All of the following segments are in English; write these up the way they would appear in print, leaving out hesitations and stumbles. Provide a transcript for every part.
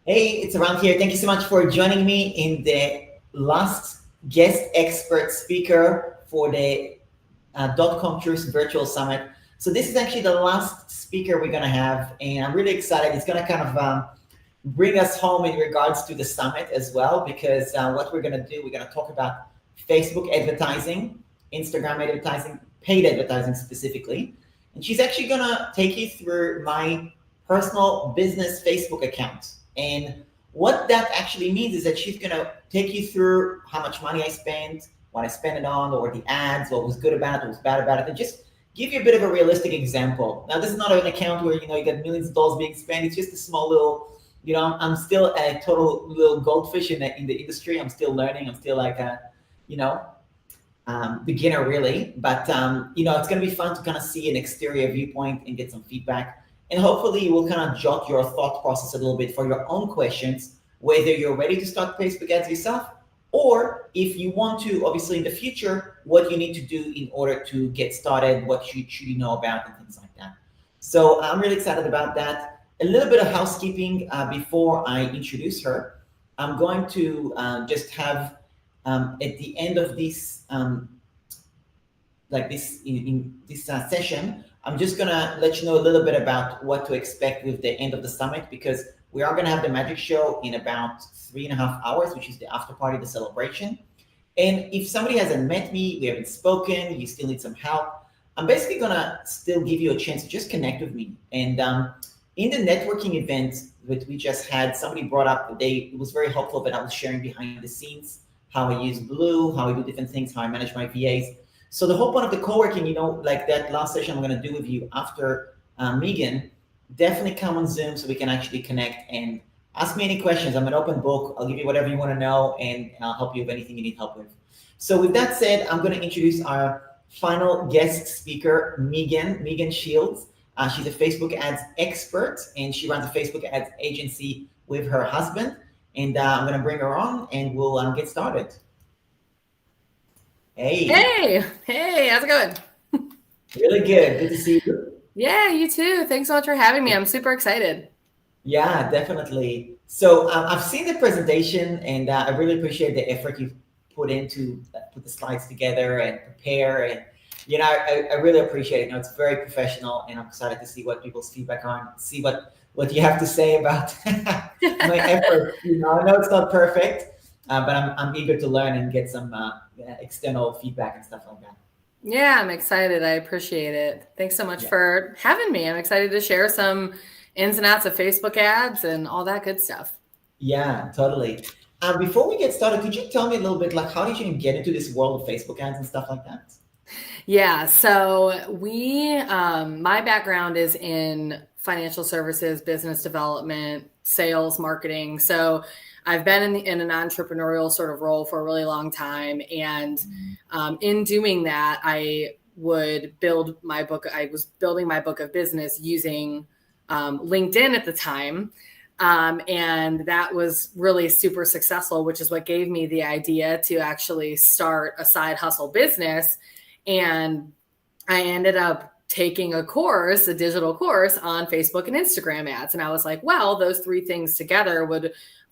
Hey, it's around here. Thank you so much for joining me in the last guest expert speaker for the .com Truth Virtual Summit. So this is actually the last speaker we're gonna have, and I'm really excited. It's gonna kind of bring us home in regards to the summit as well, because what we're gonna do, we're gonna talk about Facebook advertising, Instagram advertising, paid advertising specifically, and she's actually gonna take you through my personal business Facebook account. And what that actually means is that she's gonna take you through how much money I spent, what I spent it on, or the ads, what was good about it, what was bad about it, and just give you a bit of a realistic example. Now, this is not an account where you got millions of dollars being spent. It's just a small little. I'm still a total little goldfish in the industry. I'm still learning. I'm still like a, you know, beginner really. But it's gonna be fun to kind of see an exterior viewpoint and get some feedback. And hopefully you will kind of jot your thought process a little bit for your own questions, whether you're ready to start Facebook ads yourself, or if you want to, obviously in the future, what you need to do in order to get started, what should you know about, and things like that. So I'm really excited about that. A little bit of housekeeping before I introduce her. I'm going to just have at the end of this, like this in this session, I'm just gonna let you know a little bit about what to expect with the end of the summit, because we are gonna have the magic show in about 3.5 hours, which is the after party, the celebration. And if somebody hasn't met me, we haven't spoken, you still need some help, I'm basically gonna still give you a chance to just connect with me. And in the networking event that we just had, somebody brought up that it was very helpful that I was sharing behind the scenes, how I use Blue, how I do different things, how I manage my VAs. So the whole point of the co-working, like that last session I'm gonna do with you after Megan, definitely come on Zoom so we can actually connect and ask me any questions. I'm an open book. I'll give you whatever you wanna know, and I'll help you with anything you need help with. So with that said, I'm gonna introduce our final guest speaker, Megan Shields. She's a Facebook ads expert, and she runs a Facebook ads agency with her husband. And I'm going to bring her on, and we'll get started. Hey, how's it going? Really good. Good to see you. Yeah, you too. Thanks so much for having me. I'm super excited. Yeah, definitely. So I've seen the presentation, and I really appreciate the effort you've put into put the slides together and prepare. And I really appreciate it. It's very professional, and I'm excited to see what people's feedback are, see what you have to say about my effort. I know it's not perfect, but I'm eager to learn and get some external feedback and stuff like that. Yeah, I'm excited. I appreciate it. Thanks so much for having me. I'm excited to share some ins and outs of Facebook ads and all that good stuff. Yeah, totally. Before we get started, could you tell me a little bit, like, how did you get into this world of Facebook ads and stuff like that? Yeah, so my background is in financial services, business development, sales, marketing. So I've been in an entrepreneurial sort of role for a really long time. And in doing that, I was building my book of business using LinkedIn at the time. And that was really super successful, which is what gave me the idea to actually start a side hustle business. And I ended up taking a digital course on Facebook and Instagram ads. And I was like, well, those three things together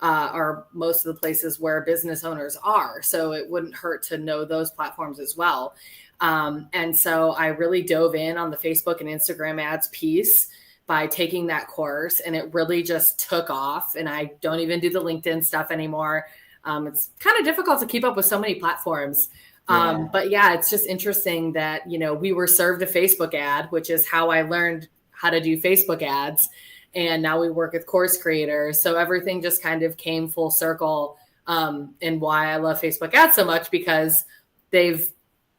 are most of the places where business owners are. So it wouldn't hurt to know those platforms as well. And so I really dove in on the Facebook and Instagram ads piece by taking that course, and it really just took off. And I don't even do the LinkedIn stuff anymore. It's kind of difficult to keep up with so many platforms. But yeah, it's just interesting that, we were served a Facebook ad, which is how I learned how to do Facebook ads. And now we work with course creators. So everything just kind of came full circle, and why I love Facebook ads so much, because they've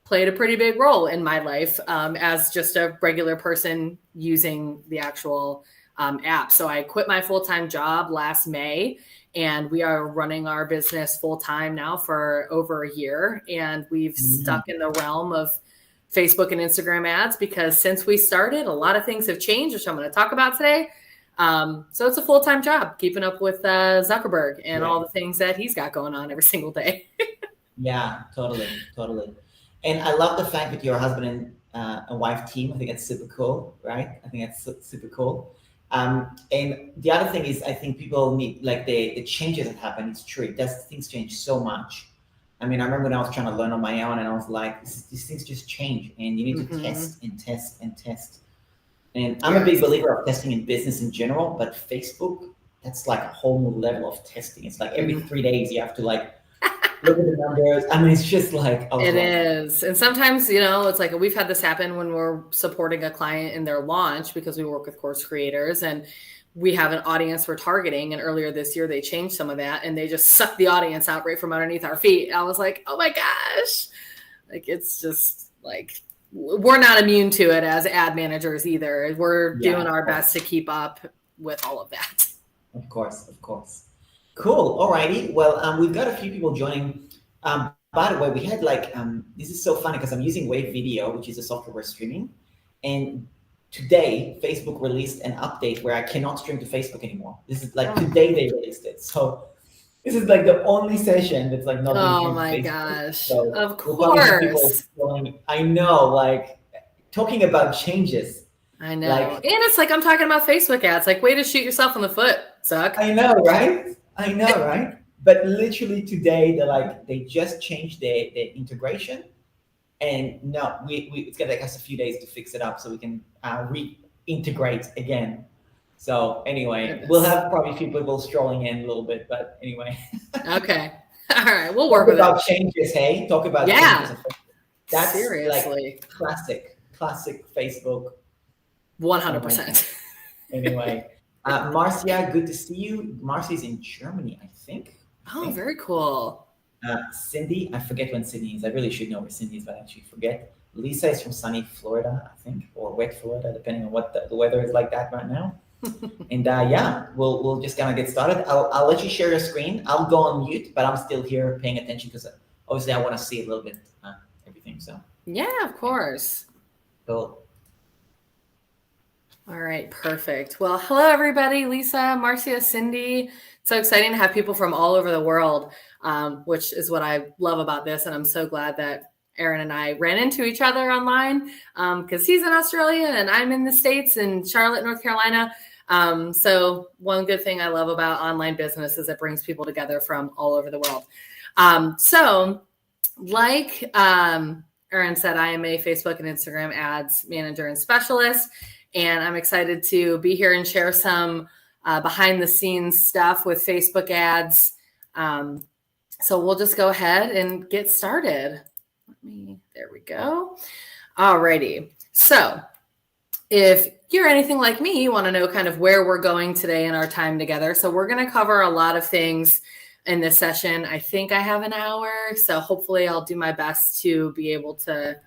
played a pretty big role in my life as just a regular person using the actual app. So I quit my full-time job last May, and we are running our business full-time now for over a year. And we've stuck in the realm of Facebook and Instagram ads because since we started, a lot of things have changed, which I'm going to talk about today. So it's a full-time job, keeping up with Zuckerberg and all the things that he's got going on every single day. Yeah, totally. And I love the fact that you're a husband and a wife team. I think that's super cool, right? I think that's super cool. And the other thing is, I think people need like the changes that happen. It's true. Things change so much. I mean, I remember when I was trying to learn on my own, and I was like, these things just change, and you need to test and test and test. And I'm a big believer of testing in business in general, but Facebook, that's like a whole new level of testing. It's like every 3 days you have to like look at the numbers. I mean, it's just like it is. And sometimes, it's like we've had this happen when we're supporting a client in their launch because we work with course creators and we have an audience we're targeting. And earlier this year, they changed some of that and they just sucked the audience out right from underneath our feet. I was like, oh my gosh. Like, it's just like, we're not immune to it as ad managers either. We're doing our best to keep up with all of that. Of course. Cool. Alrighty. Well, we've got a few people joining. By the way, we had like, this is so funny because I'm using Wave Video, which is a software we're streaming. And today, Facebook released an update where I cannot stream to Facebook anymore. This is like today they released it. So this is like the only session that's like not. Oh my gosh! So of course. I know, like talking about changes. I know, and it's like I'm talking about Facebook ads. Like, way to shoot yourself in the foot, suck. I know, right? But literally today, they just changed the integration, and no, it's gonna take us a few days to fix it up so we can reintegrate again. So anyway, we'll have probably a few people strolling in a little bit, but anyway. Okay. All right. We'll work with about changes, hey? Talk about changes. That's seriously like classic Facebook. 100%. Anyway, Marcia, good to see you. Marcia's in Germany, I think. Very cool. Cindy, I forget when Sydney is. I really should know where Cindy is, but I actually forget. Lisa is from sunny Florida, I think, or wet Florida, depending on what the weather is like that right now. And we'll just kind of get started. I'll let you share your screen. I'll go on mute, but I'm still here paying attention because obviously I want to see a little bit everything. So yeah, of course. Cool. All right, perfect. Well, hello everybody. Lisa, Marcia, Cindy. So exciting to have people from all over the world, which is what I love about this, and I'm so glad that Aaron and I ran into each other online because he's in Australia and I'm in the States in Charlotte, North Carolina. So one good thing I love about online business is it brings people together from all over the world. So like Aaron said, I am a Facebook and Instagram ads manager and specialist, and I'm excited to be here and share some behind the scenes stuff with Facebook ads. So we'll just go ahead and get started. There we go. All righty. So if you're anything like me, you want to know kind of where we're going today in our time together. So we're going to cover a lot of things in this session. I think I have an hour, so hopefully I'll do my best to be able to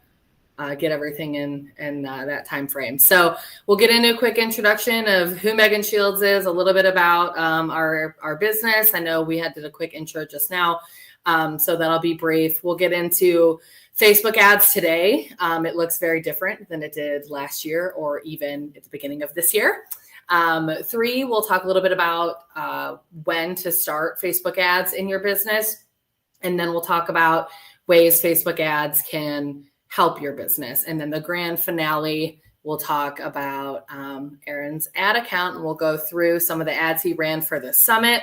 get everything in that time frame. So we'll get into a quick introduction of who Megan Shields is, a little bit about our business. I know we did a quick intro just now, so that'll be brief. We'll get into Facebook ads today. It looks very different than it did last year or even at the beginning of this year. 3, we'll talk a little bit about when to start Facebook ads in your business. And then we'll talk about ways Facebook ads can help your business. And then the grand finale, we'll talk about Aaron's ad account, and we'll go through some of the ads he ran for the summit.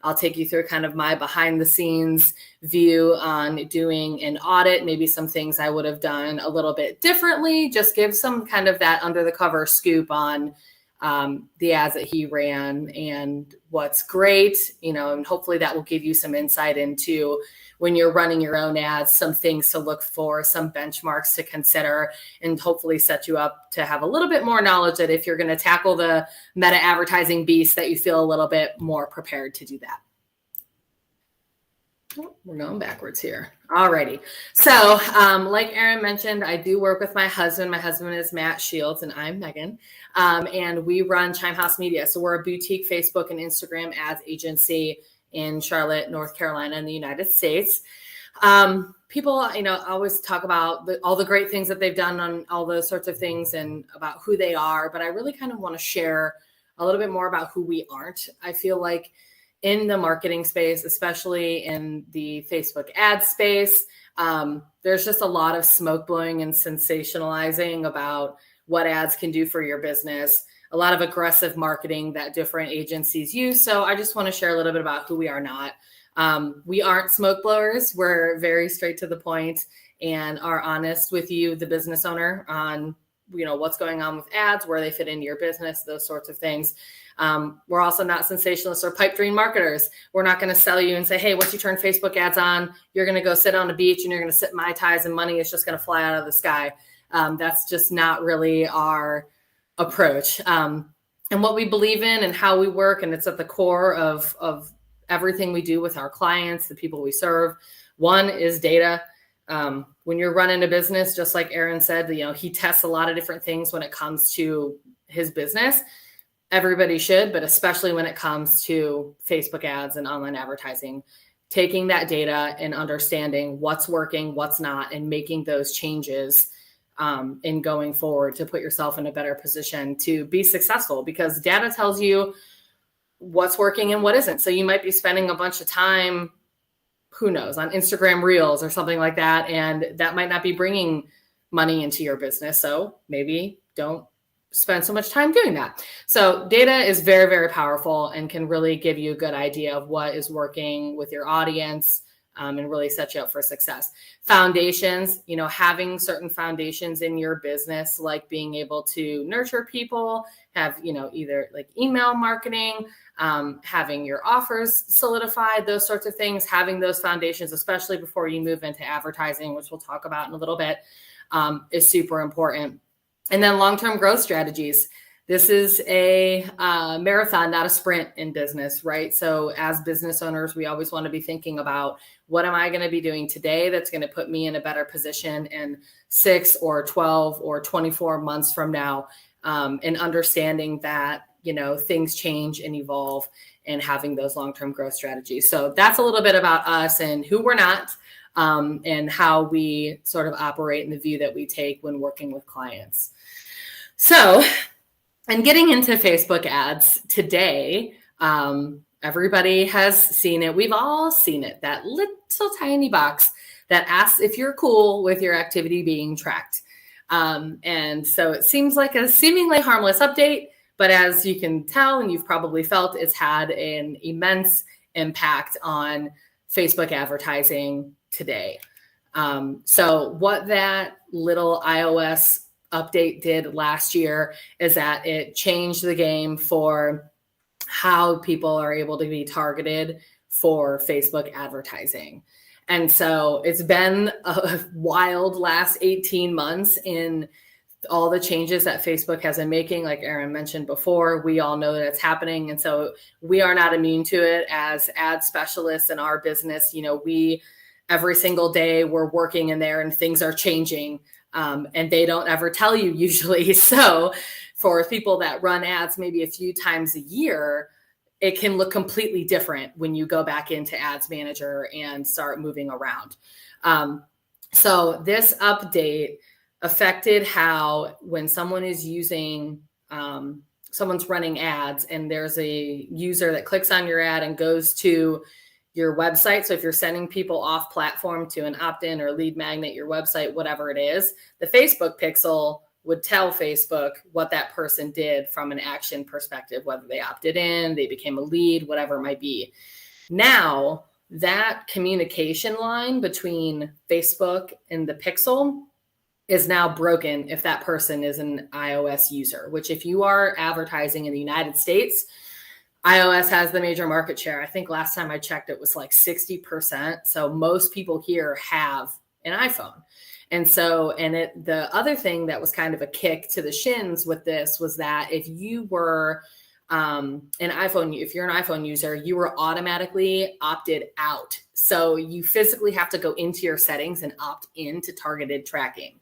I'll take you through kind of my behind the scenes view on doing an audit, maybe some things I would have done a little bit differently, just give some kind of that under the cover scoop on the ads that he ran and what's great, and hopefully that will give you some insight into when you're running your own ads, some things to look for, some benchmarks to consider, and hopefully set you up to have a little bit more knowledge that if you're going to tackle the meta advertising beast, that you feel a little bit more prepared to do that. Oh, we're going backwards here. Alrighty. So like Aaron mentioned, I do work with my husband. My husband is Matt Shields and I'm Megan. And we run Chime House Media. So we're a boutique Facebook and Instagram ads agency in Charlotte, North Carolina, in the United States. People, always talk about all the great things that they've done on all those sorts of things and about who they are. But I really kind of want to share a little bit more about who we aren't. I feel like in the marketing space, especially in the Facebook ad space, there's just a lot of smoke blowing and sensationalizing about what ads can do for your business. a lot of aggressive marketing that different agencies use. So I just want to share a little bit about who we are not. We aren't smoke blowers. We're very straight to the point and are honest with you, the business owner, on what's going on with ads, where they fit into your business, those sorts of things. We're also not sensationalists or pipe dream marketers. We're not going to sell you and say, hey, once you turn Facebook ads on, you're going to go sit on a beach and you're going to sip Mai Tais and money is just going to fly out of the sky. That's just not really our approach. And what we believe in and how we work, and it's at the core of everything we do with our clients, the people we serve. One is data. When you're running a business, just like Aaron said, he tests a lot of different things when it comes to his business. Everybody should, but especially when it comes to Facebook ads and online advertising, taking that data and understanding what's working, what's not, and making those changes in going forward to put yourself in a better position to be successful, because data tells you what's working and what isn't. So you might be spending a bunch of time, who knows, on Instagram Reels or something like that, and that might not be bringing money into your business. So maybe don't spend so much time doing that. So data is very, very powerful and can really give you a good idea of what is working with your audience, and really set you up for success. Foundations, having certain foundations in your business, like being able to nurture people, have, either like email marketing, having your offers solidified, those sorts of things, having those foundations, especially before you move into advertising, which we'll talk about in a little bit, is super important. And then long-term growth strategies. This is a marathon, not a sprint in business, right? So as business owners, we always want to be thinking about, what am I going to be doing today that's going to put me in a better position in 6 or 12 or 24 months from now, and understanding that, things change and evolve, and having those long-term growth strategies. So that's a little bit about us and who we're not, and how we sort of operate and the view that we take when working with clients. So, and getting into Facebook ads today, everybody has seen it. We've all seen it, that little tiny box that asks if you're cool with your activity being tracked. And so it seems like a seemingly harmless update, but as you can tell, and you've probably felt, it's had an immense impact on Facebook advertising today. So what that little iOS update did last year is that it changed the game for how people are able to be targeted for Facebook advertising. And so it's been a wild last 18 months in all the changes that Facebook has been making. Like Aaron mentioned before, we all know that it's happening. And so we are not immune to it as ad specialists in our business. We every single day we're working in there and things are changing, and they don't ever tell you usually. So for people that run ads maybe a few times a year, it can look completely different when you go back into Ads Manager and start moving around. So this update affected how, when someone is using, someone's running ads and there's a user that clicks on your ad and goes to your website. So if you're sending people off platform to an opt-in or lead magnet, your website, whatever it is, the Facebook pixel would tell Facebook what that person did from an action perspective, whether they opted in, they became a lead, whatever it might be. Now, that communication line between Facebook and the pixel is now broken if that person is an iOS user, which if you are advertising in the United States, iOS has the major market share. I think last time I checked, it was like 60%. So most people here have an iPhone. And so, the other thing that was kind of a kick to the shins with this was that if you were if you're an iPhone user, you were automatically opted out. So you physically have to go into your settings and opt into targeted tracking.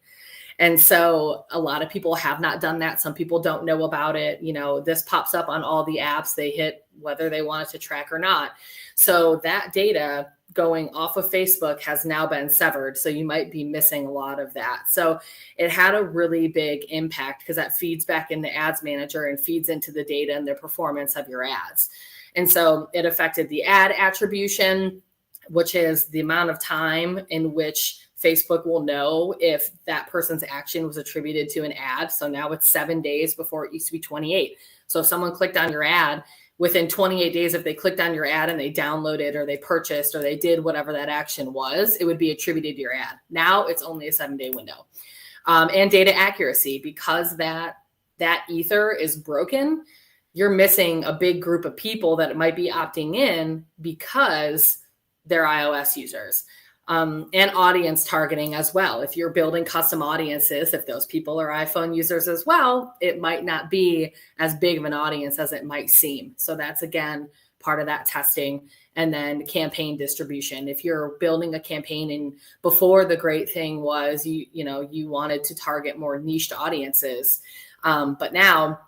And so a lot of people have not done that. Some people don't know about it. This pops up on all the apps they hit, whether they want it to track or not. So that data going off of Facebook has now been severed. So you might be missing a lot of that. So it had a really big impact because that feeds back into Ads Manager and feeds into the data and the performance of your ads. And so it affected the ad attribution, which is the amount of time in which Facebook will know if that person's action was attributed to an ad. So now it's 7 days before it used to be 28. So if someone clicked on your ad, within 28 days, if they clicked on your ad and they downloaded or they purchased or they did whatever that action was, it would be attributed to your ad. Now it's only a 7-day window. And data accuracy, because that ether is broken, you're missing a big group of people that might be opting in because they're iOS users. And audience targeting as well. If you're building custom audiences, if those people are iPhone users as well, it might not be as big of an audience as it might seem. So that's, again, part of that testing. And then campaign distribution. If you're building a campaign, and before, the great thing was you wanted to target more niched audiences. But now,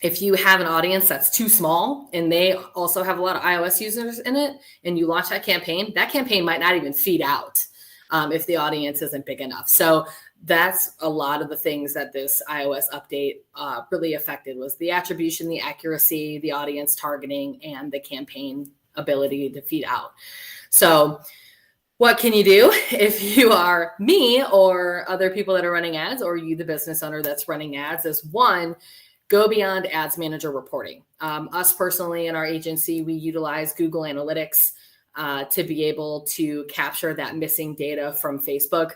if you have an audience that's too small and they also have a lot of iOS users in it, and you launch that campaign might not even feed out if the audience isn't big enough. So that's a lot of the things that this iOS update really affected, was the attribution, the accuracy, the audience targeting, and the campaign ability to feed out. So what can you do if you are me or other people that are running ads, or you, the business owner that's running ads? Is one, go beyond ads manager reporting. Us personally in our agency, we utilize Google Analytics to be able to capture that missing data from Facebook,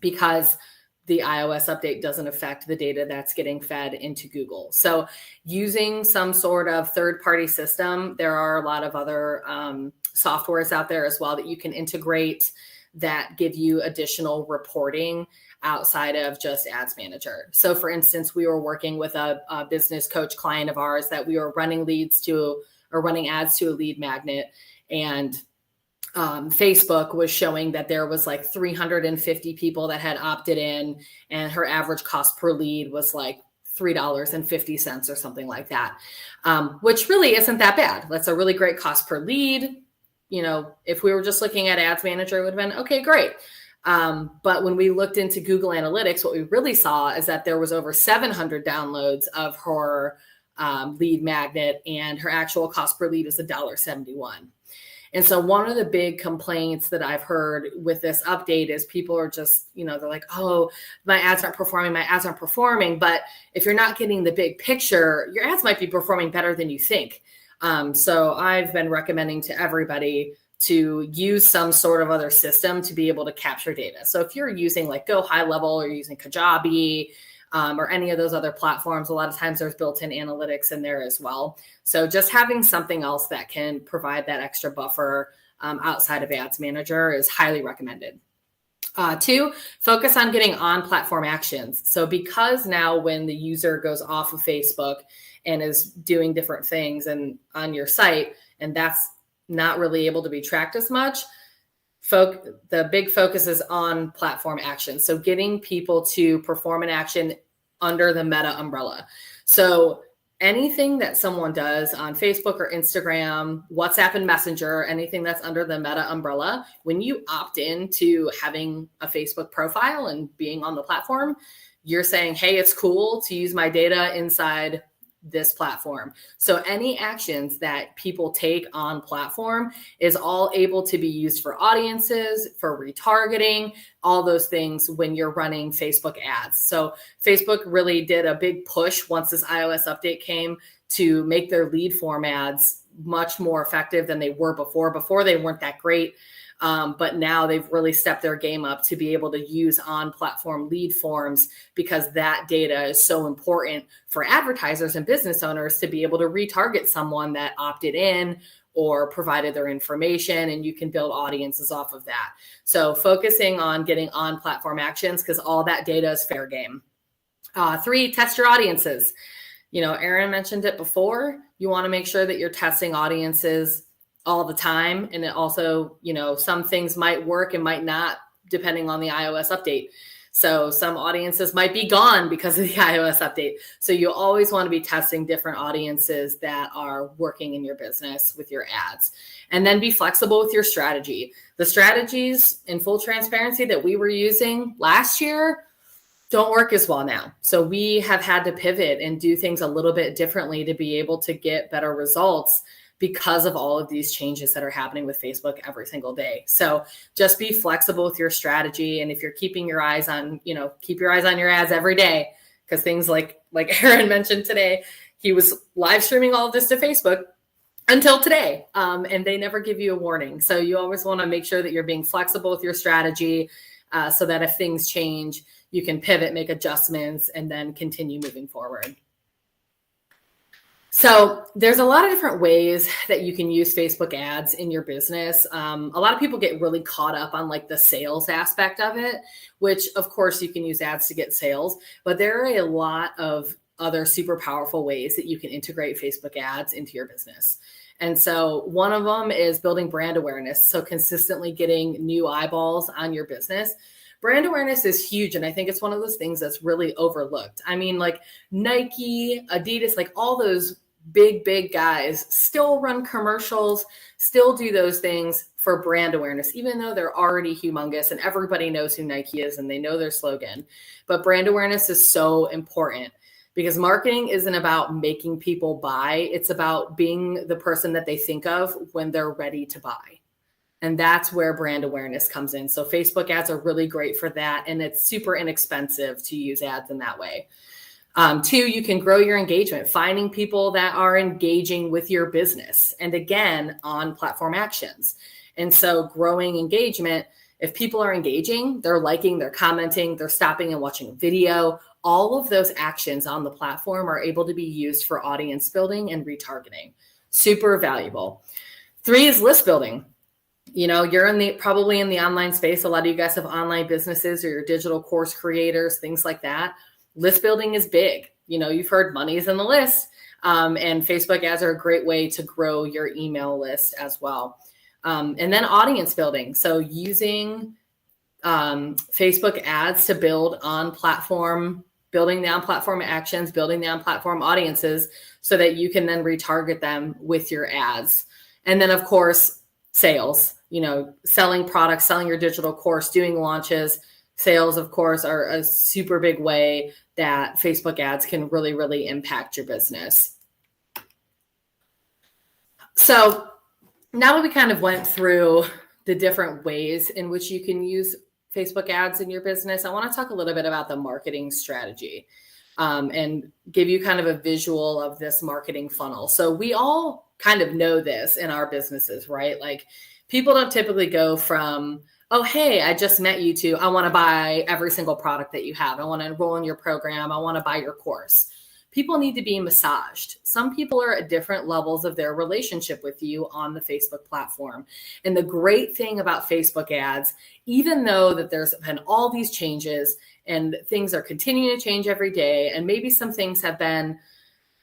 because the iOS update doesn't affect the data that's getting fed into Google. So using some sort of third-party system, there are a lot of other softwares out there as well that you can integrate that give you additional reporting outside of just Ads Manager. So for instance, we were working with a business coach client of ours that we were running ads to a lead magnet, and Facebook was showing that there was like 350 people that had opted in, and her average cost per lead was like $3.50 or something like that, which really isn't that bad. That's a really great cost per lead. If we were just looking at Ads Manager, it would have been, okay, great. But when we looked into Google Analytics, what we really saw is that there was over 700 downloads of her lead magnet, and her actual cost per lead is $1.71. And so one of the big complaints that I've heard with this update is people are just, they're like, oh, my ads aren't performing. But if you're not getting the big picture, your ads might be performing better than you think. So I've been recommending to everybody to use some sort of other system to be able to capture data. So if you're using like Go High Level, or using Kajabi, or any of those other platforms, a lot of times there's built-in analytics in there as well. So just having something else that can provide that extra buffer outside of Ads Manager is highly recommended. 2, focus on getting on-platform actions. So because now when the user goes off of Facebook and is doing different things and on your site, and that's not really able to be tracked as much, the big focus is on platform action. So getting people to perform an action under the Meta umbrella. So anything that someone does on Facebook or Instagram, WhatsApp and Messenger, anything that's under the Meta umbrella, when you opt into having a Facebook profile and being on the platform, you're saying, hey, it's cool to use my data inside this platform. So any actions that people take on platform is all able to be used for audiences, for retargeting, all those things when you're running Facebook ads. So Facebook really did a big push once this iOS update came to make their lead form ads much more effective than they were before. Before, they weren't that great. But now they've really stepped their game up to be able to use on-platform lead forms, because that data is so important for advertisers and business owners to be able to retarget someone that opted in or provided their information, and you can build audiences off of that. So focusing on getting on-platform actions, because all that data is fair game. 3, test your audiences. Erin mentioned it before. You want to make sure that you're testing audiences all the time. And it also, some things might work and might not, depending on the iOS update. So some audiences might be gone because of the iOS update. So you always want to be testing different audiences that are working in your business with your ads. And then be flexible with your strategy. The strategies, in full transparency, that we were using last year don't work as well now. So we have had to pivot and do things a little bit differently to be able to get better results, because of all of these changes that are happening with Facebook every single day. So just be flexible with your strategy. And if you're keeping your eyes on, keep your eyes on your ads every day, because things like Aaron mentioned today, he was live streaming all of this to Facebook until today. And they never give you a warning. So you always want to make sure that you're being flexible with your strategy so that if things change, you can pivot, make adjustments, and then continue moving forward. So there's a lot of different ways that you can use Facebook ads in your business. A lot of people get really caught up on like the sales aspect of it, which of course you can use ads to get sales, but there are a lot of other super powerful ways that you can integrate Facebook ads into your business. And so one of them is building brand awareness. So consistently getting new eyeballs on your business. Brand awareness is huge. And I think it's one of those things that's really overlooked. I mean, like Nike, Adidas, like all those big guys still run commercials, still do those things for brand awareness, even though they're already humongous and everybody knows who Nike is and they know their slogan. But brand awareness is so important because marketing isn't about making people buy. It's about being the person that they think of when they're ready to buy. And that's where brand awareness comes in. So Facebook ads are really great for that. And it's super inexpensive to use ads in that way. 2, you can grow your engagement, finding people that are engaging with your business. And again, on platform actions. And so growing engagement, if people are engaging, they're liking, they're commenting, they're stopping and watching a video, all of those actions on the platform are able to be used for audience building and retargeting. Super valuable. 3 is list building. You're probably in the online space. A lot of you guys have online businesses or your digital course creators, things like that. List building is big. You've heard money's in the list. And Facebook ads are a great way to grow your email list as well. And then audience building. So using Facebook ads to build on platform, building the on-platform actions, building the on-platform audiences so that you can then retarget them with your ads. And then, of course, sales. Selling products, selling your digital course, doing launches. Sales, of course, are a super big way that Facebook ads can really, really impact your business. So now that we kind of went through the different ways in which you can use Facebook ads in your business, I want to talk a little bit about the marketing strategy and give you kind of a visual of this marketing funnel. So we all kind of know this in our businesses, right? Like people don't typically go from, oh, hey, I just met you, to I want to buy every single product that you have. I want to enroll in your program. I want to buy your course. People need to be massaged. Some people are at different levels of their relationship with you on the Facebook platform. And the great thing about Facebook ads, even though that there's been all these changes and things are continuing to change every day, and maybe some things have been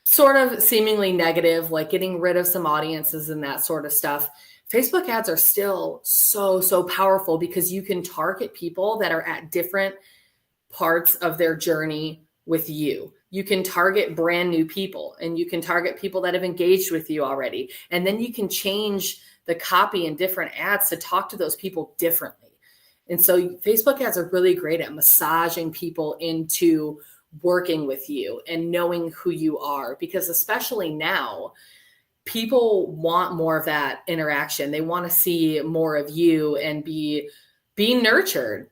sort of seemingly negative, like getting rid of some audiences and that sort of stuff, Facebook ads are still so powerful because you can target people that are at different parts of their journey with you. You can target brand new people and you can target people that have engaged with you already. And then you can change the copy in different ads to talk to those people differently. And so Facebook ads are really great at massaging people into working with you and knowing who you are, because especially now, people want more of that interaction. They want to see more of you and be nurtured,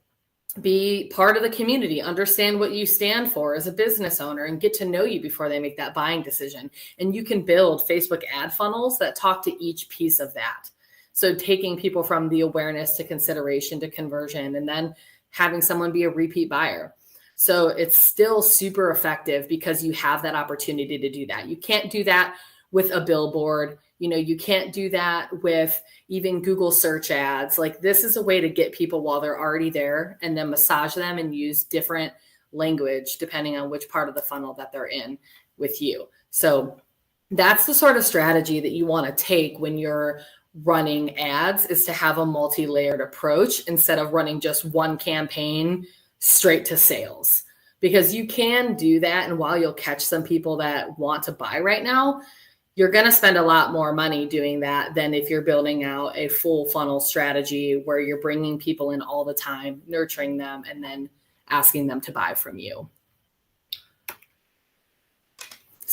be part of the community, understand what you stand for as a business owner, and get to know you before they make that buying decision. And you can build Facebook ad funnels that talk to each piece of that. So taking people from the awareness to consideration to conversion, and then having someone be a repeat buyer. So it's still super effective because you have that opportunity to do that. You can't do that with a billboard. You can't do that with even Google search ads. Like, this is a way to get people while they're already there and then massage them and use different language depending on which part of the funnel that they're in with you. So that's the sort of strategy that you want to take when you're running ads, is to have a multi-layered approach instead of running just one campaign straight to sales. Because you can do that, and while you'll catch some people that want to buy right now, you're going to spend a lot more money doing that than if you're building out a full funnel strategy where you're bringing people in all the time, nurturing them, and then asking them to buy from you.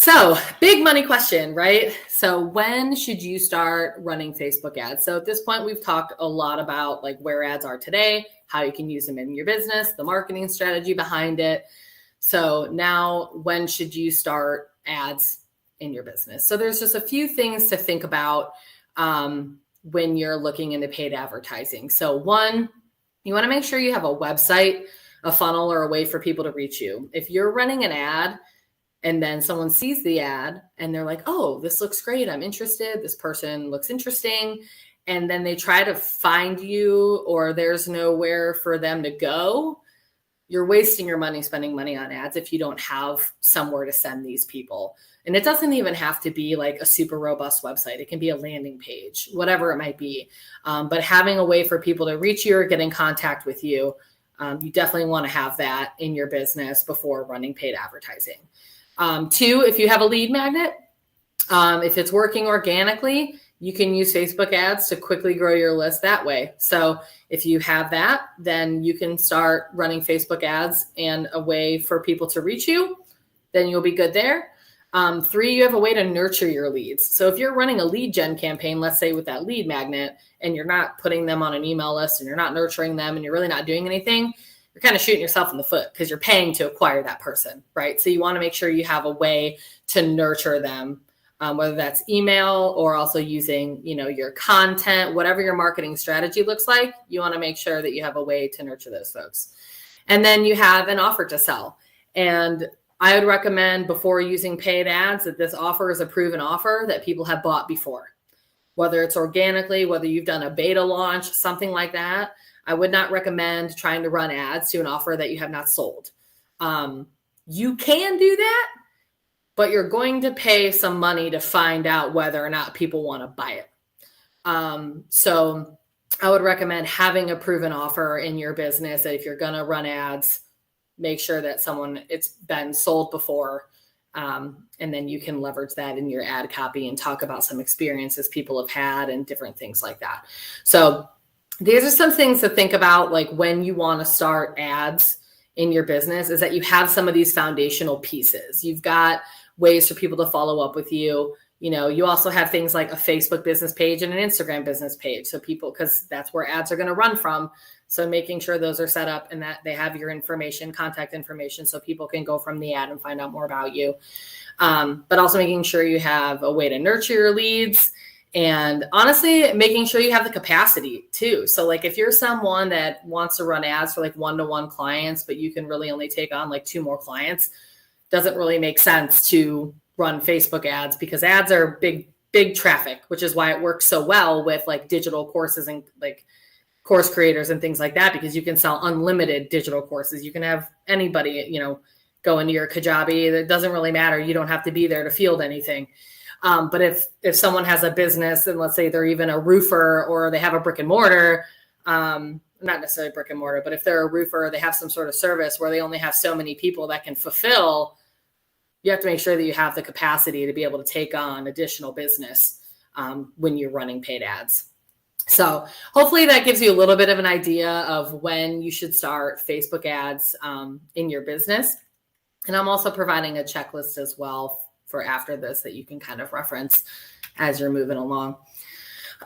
So big money question, right? So when should you start running Facebook ads? So at this point, we've talked a lot about like where ads are today, how you can use them in your business, the marketing strategy behind it. So now when should you start ads in your business? So there's just a few things to think about when you're looking into paid advertising. So one, you want to make sure you have a website, a funnel, or a way for people to reach you. If you're running an ad and then someone sees the ad and they're like, oh, this looks great, I'm interested, this person looks interesting, and then they try to find you or there's nowhere for them to go, you're wasting your money spending money on ads if you don't have somewhere to send these people. And it doesn't even have to be like a super robust website. It can be a landing page, whatever it might be. But having a way for people to reach you or get in contact with you, you definitely want to have that in your business before running paid advertising. Two, if you have a lead magnet, if it's working organically, you can use Facebook ads to quickly grow your list that way. So if you have that, then you can start running Facebook ads and a way for people to reach you, then you'll be good there. Three, you have a way to nurture your leads. So if you're running a lead gen campaign, let's say with that lead magnet, and you're not putting them on an email list and you're not nurturing them and you're really not doing anything, you're kind of shooting yourself in the foot because you're paying to acquire that person, right? So you want to make sure you have a way to nurture them, whether that's email or also using, your content, whatever your marketing strategy looks like, you want to make sure that you have a way to nurture those folks. And then you have an offer to sell. And I would recommend before using paid ads that this offer is a proven offer that people have bought before, whether it's organically, whether you've done a beta launch, something like that. I would not recommend trying to run ads to an offer that you have not sold. You can do that, but you're going to pay some money to find out whether or not people want to buy it. So I would recommend having a proven offer in your business that if you're going to run ads, make sure that it's been sold before. And then you can leverage that in your ad copy and talk about some experiences people have had and different things like that. So these are some things to think about, like when you want to start ads in your business, is that you have some of these foundational pieces. You've got ways for people to follow up with you. You also have things like a Facebook business page and an Instagram business page. So people, because that's where ads are going to run from. So making sure those are set up and that they have your information, contact information, so people can go from the ad and find out more about you. But also making sure you have a way to nurture your leads. And honestly, making sure you have the capacity too. So like if you're someone that wants to run ads for like one-to-one clients, but you can really only take on like 2 more clients, doesn't really make sense to run Facebook ads because ads are big traffic, which is why it works so well with like digital courses and like course creators and things like that, because you can sell unlimited digital courses. You can have anybody, go into your Kajabi. It doesn't really matter. You don't have to be there to field anything. But if someone has a business and let's say they're even a roofer or they have a brick and mortar, not necessarily brick and mortar, but if they're a roofer, they have some sort of service where they only have so many people that can fulfill, you have to make sure that you have the capacity to be able to take on additional business when you're running paid ads. So hopefully that gives you a little bit of an idea of when you should start Facebook ads in your business. And I'm also providing a checklist as well for after this that you can kind of reference as you're moving along.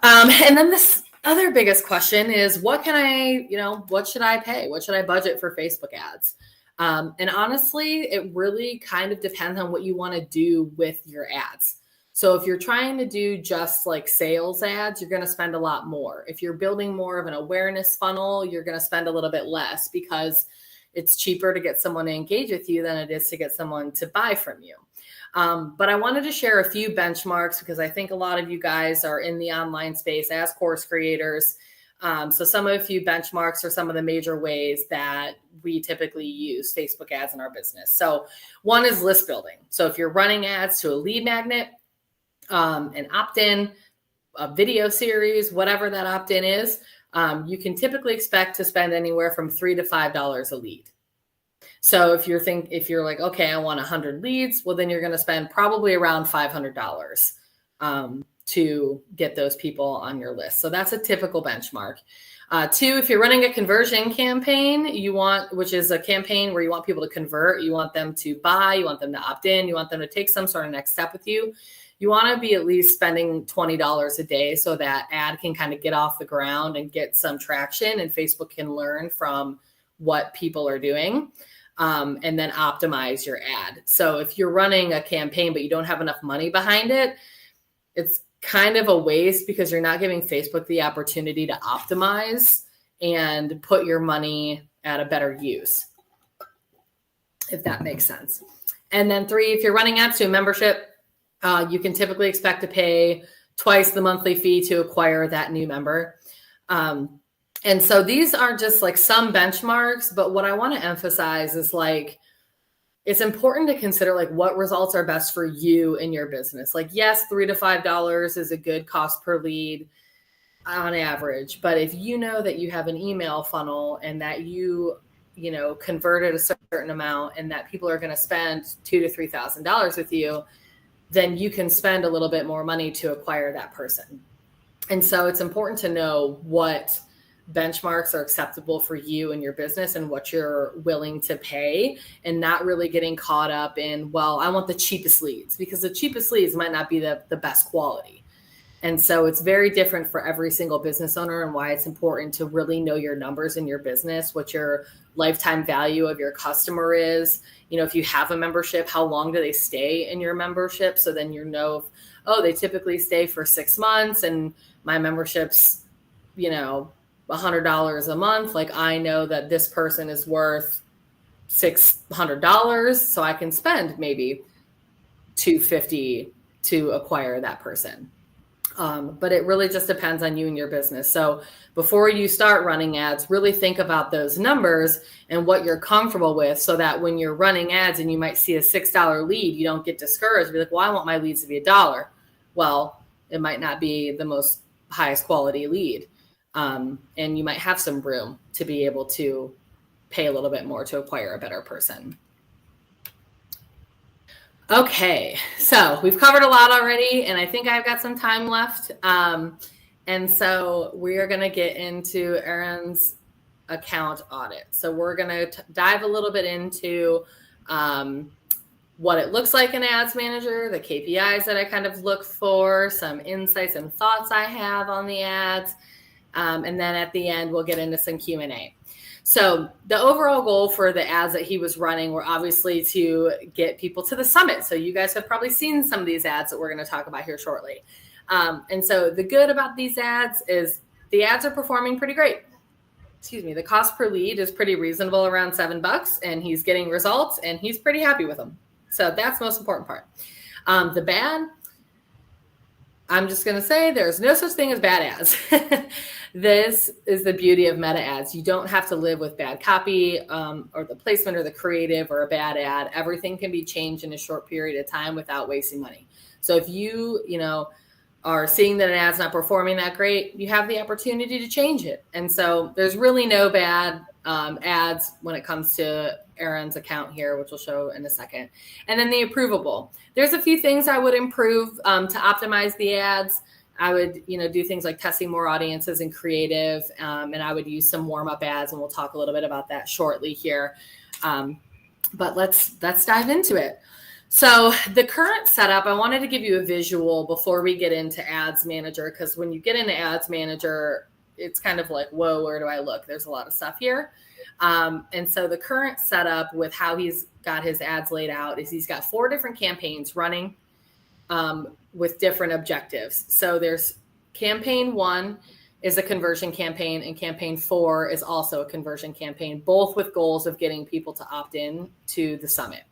And then this other biggest question is, what should I pay? What should I budget for Facebook ads? And honestly, it really kind of depends on what you want to do with your ads. So if you're trying to do just like sales ads, you're going to spend a lot more. If you're building more of an awareness funnel, you're going to spend a little bit less because it's cheaper to get someone to engage with you than it is to get someone to buy from you. But I wanted to share a few benchmarks because I think a lot of you guys are in the online space as course creators. So a few benchmarks are some of the major ways that we typically use Facebook ads in our business. So one is list building. So if you're running ads to a lead magnet, an opt-in, a video series, whatever that opt-in is, you can typically expect to spend anywhere from $3 to $5 a lead. So if you're like, okay, I want 100 leads, well, then you're going to spend probably around $500 to get those people on your list. So that's a typical benchmark. Two, if you're running a conversion campaign, which is a campaign where you want people to convert, you want them to buy, you want them to opt in, you want them to take some sort of next step with you. You want to be at least spending $20 a day so that ad can kind of get off the ground and get some traction, and Facebook can learn from what people are doing, and then optimize your ad. So if you're running a campaign but you don't have enough money behind it, it's kind of a waste because you're not giving Facebook the opportunity to optimize and put your money at a better use, if that makes sense. And then three, if you're running ads to a membership, you can typically expect to pay twice the monthly fee to acquire that new member. And so these are just like some benchmarks, but what I want to emphasize is like, it's important to consider like what results are best for you in your business. Like, yes, $3 to $5 is a good cost per lead on average. But if you know that you have an email funnel and that you converted a certain amount and that people are going to spend $2,000 to $3,000 with you, then you can spend a little bit more money to acquire that person. And so it's important to know what benchmarks are acceptable for you and your business and what you're willing to pay, and not really getting caught up in, well, I want the cheapest leads, because the cheapest leads might not be the best quality. And so it's very different for every single business owner, and why it's important to really know your numbers in your business, what your lifetime value of your customer is. If you have a membership, how long do they stay in your membership? So then they typically stay for 6 months and my membership's, $100 a month. Like, I know that this person is worth $600, so I can spend maybe $250 to acquire that person. But it really just depends on you and your business. So before you start running ads, really think about those numbers and what you're comfortable with, so that when you're running ads and you might see a $6 lead, you don't get discouraged. Be like, well, I want my leads to be $1. Well, it might not be the most highest quality lead. And you might have some room to be able to pay a little bit more to acquire a better person. Okay, so we've covered a lot already, and I think I've got some time left. And so we are going to get into Erin's account audit. So we're going to dive a little bit into what it looks like in Ads Manager, the KPIs that I kind of look for, some insights and thoughts I have on the ads. And then at the end, we'll get into some Q&A. So the overall goal for the ads that he was running were obviously to get people to the summit. So you guys have probably seen some of these ads that we're going to talk about here shortly. And so the good about these ads is the ads are performing pretty great. The cost per lead is pretty reasonable, around $7, and he's getting results and he's pretty happy with them. So that's the most important part. The bad, I'm just going to say there's no such thing as bad ads. This is the beauty of meta ads. You don't have to live with bad copy or the placement or the creative or a bad ad. Everything can be changed in a short period of time without wasting money. So if you are seeing that an ad's not performing that great, you have the opportunity to change it. And so there's really no bad ads when it comes to Erin's account here, which we'll show in a second. And then the approvable. There's a few things I would improve to optimize the ads. I would, do things like testing more audiences and creative, and I would use some warm-up ads, and we'll talk a little bit about that shortly here. But let's dive into it. So the current setup, I wanted to give you a visual before we get into Ads Manager, because when you get into Ads Manager, it's kind of like, whoa, where do I look? There's a lot of stuff here. And so the current setup with how he's got his ads laid out is he's got 4 different campaigns running with different objectives. So there's campaign 1 is a conversion campaign, and campaign 4 is also a conversion campaign, both with goals of getting people to opt in to the summit.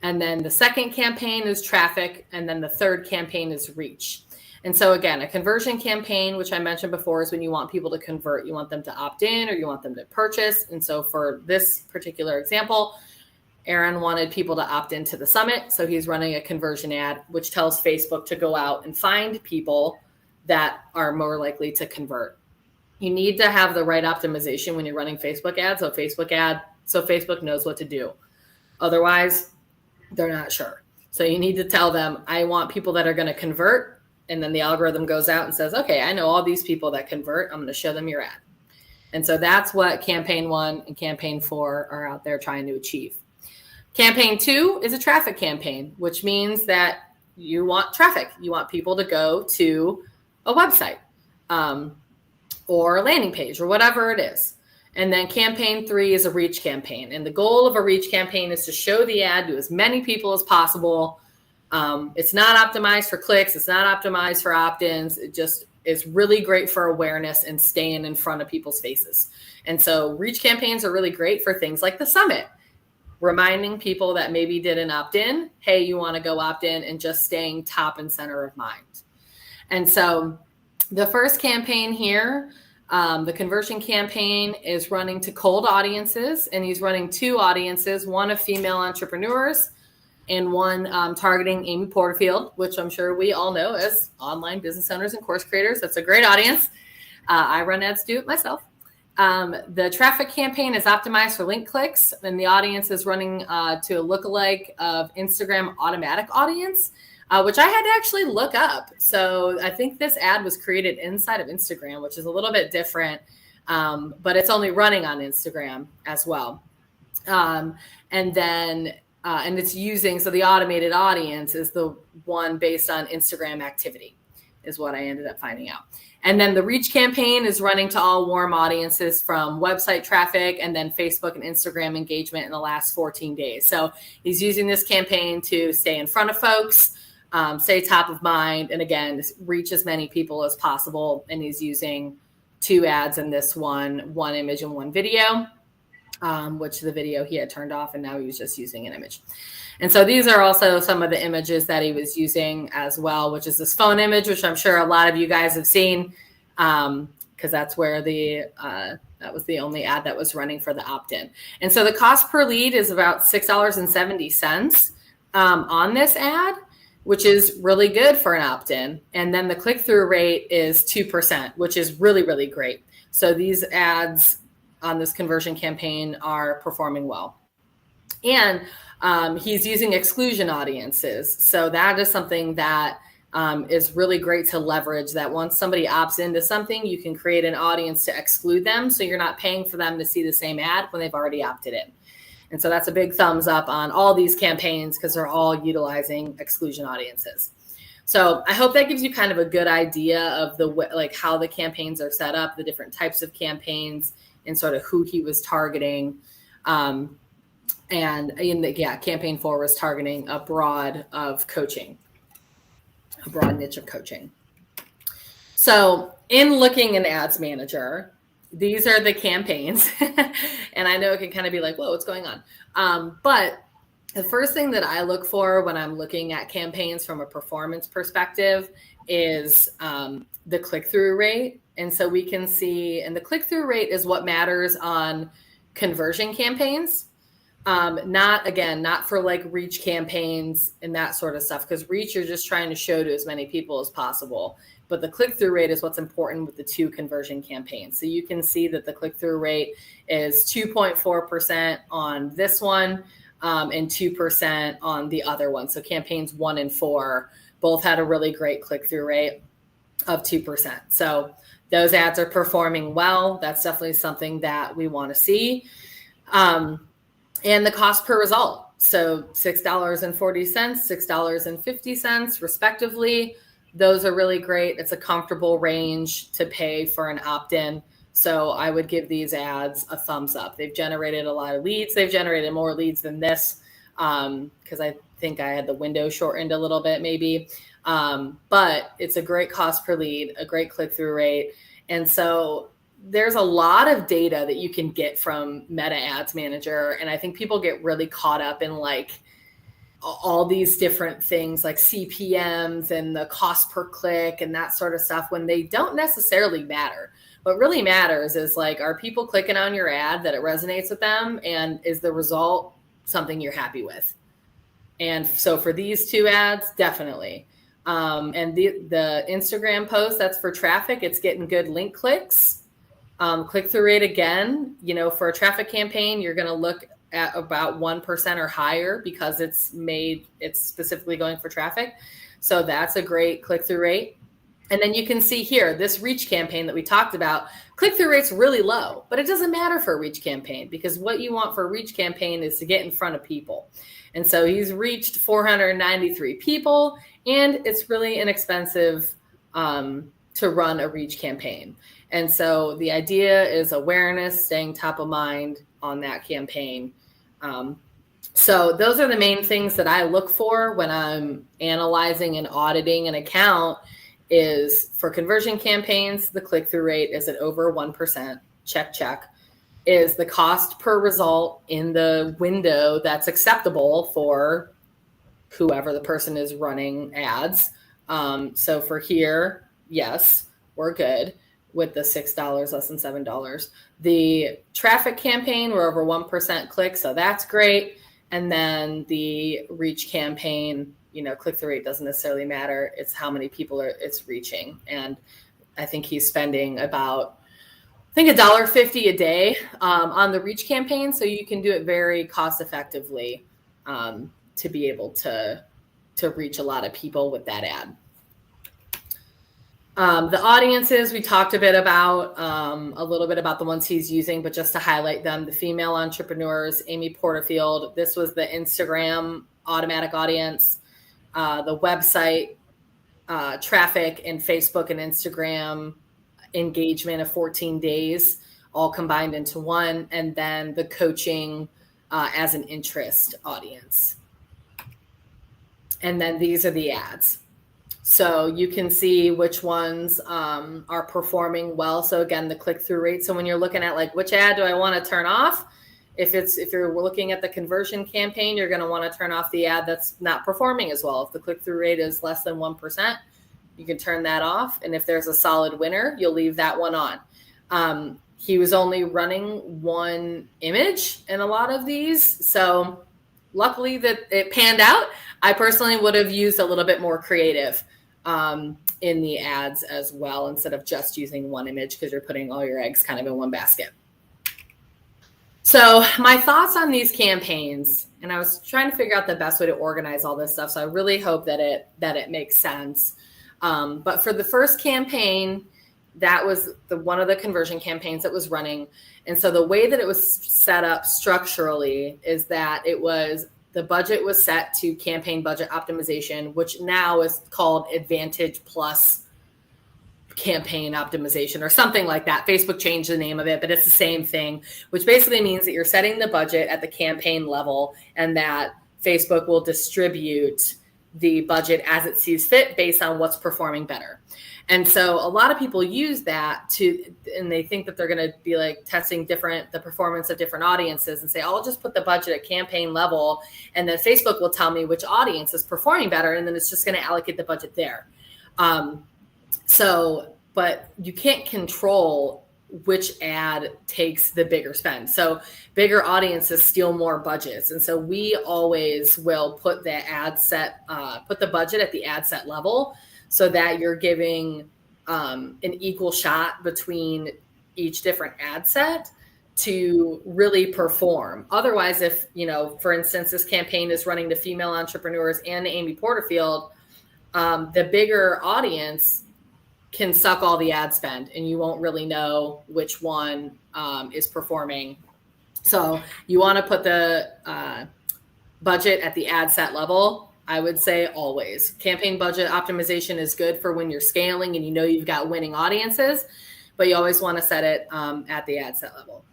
And then the second campaign is traffic, and then the third campaign is reach. And so again, a conversion campaign, which I mentioned before, is when you want people to convert. You want them to opt in or you want them to purchase. And so for this particular example, Erin wanted people to opt into the summit. So he's running a conversion ad, which tells Facebook to go out and find people that are more likely to convert. You need to have the right optimization when you're running Facebook ads. So Facebook knows what to do. Otherwise, they're not sure. So you need to tell them, I want people that are going to convert. And then the algorithm goes out and says, okay, I know all these people that convert. I'm going to show them your ad. And so that's what campaign 1 and campaign 4 are out there trying to achieve. Campaign 2 is a traffic campaign, which means that you want traffic. You want people to go to a website or a landing page or whatever it is. And then campaign 3 is a reach campaign. And the goal of a reach campaign is to show the ad to as many people as possible. It's not optimized for clicks. It's not optimized for opt-ins. It just is really great for awareness and staying in front of people's faces. And so reach campaigns are really great for things like the summit, reminding people that maybe didn't opt in, hey, you want to go opt in, and just staying top and center of mind. And so the first campaign here, the conversion campaign, is running to cold audiences, and he's running 2 audiences, one of female entrepreneurs and one targeting Amy Porterfield, which I'm sure we all know as online business owners and course creators. That's a great audience. I run ads to do it myself. The traffic campaign is optimized for link clicks, and the audience is running to a lookalike of Instagram automatic audience, which I had to actually look up. So I think this ad was created inside of Instagram, which is a little bit different, but it's only running on Instagram as well. And it's using, so the automated audience is the one based on Instagram activity, is what I ended up finding out. And then the reach campaign is running to all warm audiences from website traffic and then Facebook and Instagram engagement in the last 14 days. So he's using this campaign to stay in front of folks, stay top of mind, and again, reach as many people as possible. And he's using 2 ads in this one image and 1 video. Which the video he had turned off, and now he was just using an image. And so these are also some of the images that he was using as well, which is this phone image, which I'm sure a lot of you guys have seen, because that's where that was the only ad that was running for the opt-in. And so the cost per lead is about $6.70 on this ad, which is really good for an opt-in. And then the click-through rate is 2%, which is really, really great. So these ads on this conversion campaign are performing well. And he's using exclusion audiences. So that is something that is really great to leverage, that once somebody opts into something, you can create an audience to exclude them. So you're not paying for them to see the same ad when they've already opted in. And so that's a big thumbs up on all these campaigns because they're all utilizing exclusion audiences. So I hope that gives you kind of a good idea of how the campaigns are set up, the different types of campaigns, and sort of who he was targeting. Campaign 4 was targeting a broad niche of coaching. So in looking in Ads Manager, these are the campaigns. And I know it can kind of be like, whoa, what's going on? But the first thing that I look for when I'm looking at campaigns from a performance perspective is the click-through rate. And so we can see, and the click-through rate is what matters on conversion campaigns. Not for like reach campaigns and that sort of stuff, because reach, you're just trying to show to as many people as possible. But the click-through rate is what's important with the 2 conversion campaigns. So you can see that the click-through rate is 2.4% on this one and 2% on the other one. So campaigns 1 and 4 both had a really great click-through rate of 2%. So those ads are performing well. That's definitely something that we want to see. And the cost per result. So $6.40, $6.50 respectively. Those are really great. It's a comfortable range to pay for an opt-in. So I would give these ads a thumbs up. They've generated a lot of leads. They've generated more leads than this because I think I had the window shortened a little bit maybe. But it's a great cost per lead, a great click-through rate. And so there's a lot of data that you can get from Meta Ads Manager. And I think people get really caught up in like all these different things like CPMs and the cost per click and that sort of stuff when they don't necessarily matter. What really matters is like, are people clicking on your ad that it resonates with them? And is the result something you're happy with? And so for these 2 ads, definitely. And the Instagram post, that's for traffic. It's getting good link clicks. Click-through rate, again, for a traffic campaign, you're going to look at about 1% or higher because it's specifically going for traffic. So that's a great click-through rate. And then you can see here, this reach campaign that we talked about, click-through rate's really low, but it doesn't matter for a reach campaign, because what you want for a reach campaign is to get in front of people. And so he's reached 493 people, and it's really inexpensive to run a reach campaign. And so the idea is awareness, staying top of mind on that campaign. So those are the main things that I look for when I'm analyzing and auditing an account. Is for conversion campaigns, the click-through rate is at over 1%, check. Is the cost per result in the window that's acceptable for whoever the person is running ads. So for here, yes, we're good with the $6, less than $7. The traffic campaign, we're over 1% click, so that's great. And then the reach campaign, click-through rate doesn't necessarily matter. It's how many people it's reaching. And I think he's spending about, $1.50 a day on the reach campaign. So you can do it very cost effectively to be able to reach a lot of people with that ad. The audiences, we talked a little bit about the ones he's using, but just to highlight them, the female entrepreneurs, Amy Porterfield, this was the Instagram automatic audience, the website traffic, and Facebook and Instagram engagement of 14 days, all combined into one, and then the coaching as an interest audience. And then these are the ads. So you can see which ones are performing well. So again, the click-through rate. So when you're looking at like, which ad do I want to turn off? If you're looking at the conversion campaign, you're going to want to turn off the ad that's not performing as well. If the click-through rate is less than 1%, you can turn that off. And if there's a solid winner, you'll leave that one on. He was only running one image in a lot of these. So luckily that it panned out. I personally would have used a little bit more creative in the ads as well, instead of just using one image, because you're putting all your eggs kind of in one basket. So my thoughts on these campaigns, and I was trying to figure out the best way to organize all this stuff. So I really hope that it makes sense. But for the first campaign, that was one of the conversion campaigns that was running. And so the way that it was set up structurally is that the budget was set to campaign budget optimization, which now is called Advantage Plus campaign optimization or something like that. Facebook changed the name of it, but it's the same thing, which basically means that you're setting the budget at the campaign level and that Facebook will distribute the budget as it sees fit based on what's performing better. And so a lot of people use that and they think that they're going to be like testing the performance of different audiences and say, I'll just put the budget at campaign level and then Facebook will tell me which audience is performing better. And then it's just going to allocate the budget there. But you can't control which ad takes the bigger spend. So bigger audiences steal more budgets. And so we always will put the budget at the ad set level, so that you're giving an equal shot between each different ad set to really perform. Otherwise, if, for instance, this campaign is running to female entrepreneurs and Amy Porterfield, the bigger audience can suck all the ad spend and you won't really know which one is performing. So you want to put the budget at the ad set level. I would say always. Campaign budget optimization is good for when you're scaling and you've got winning audiences, but you always want to set it at the ad set level.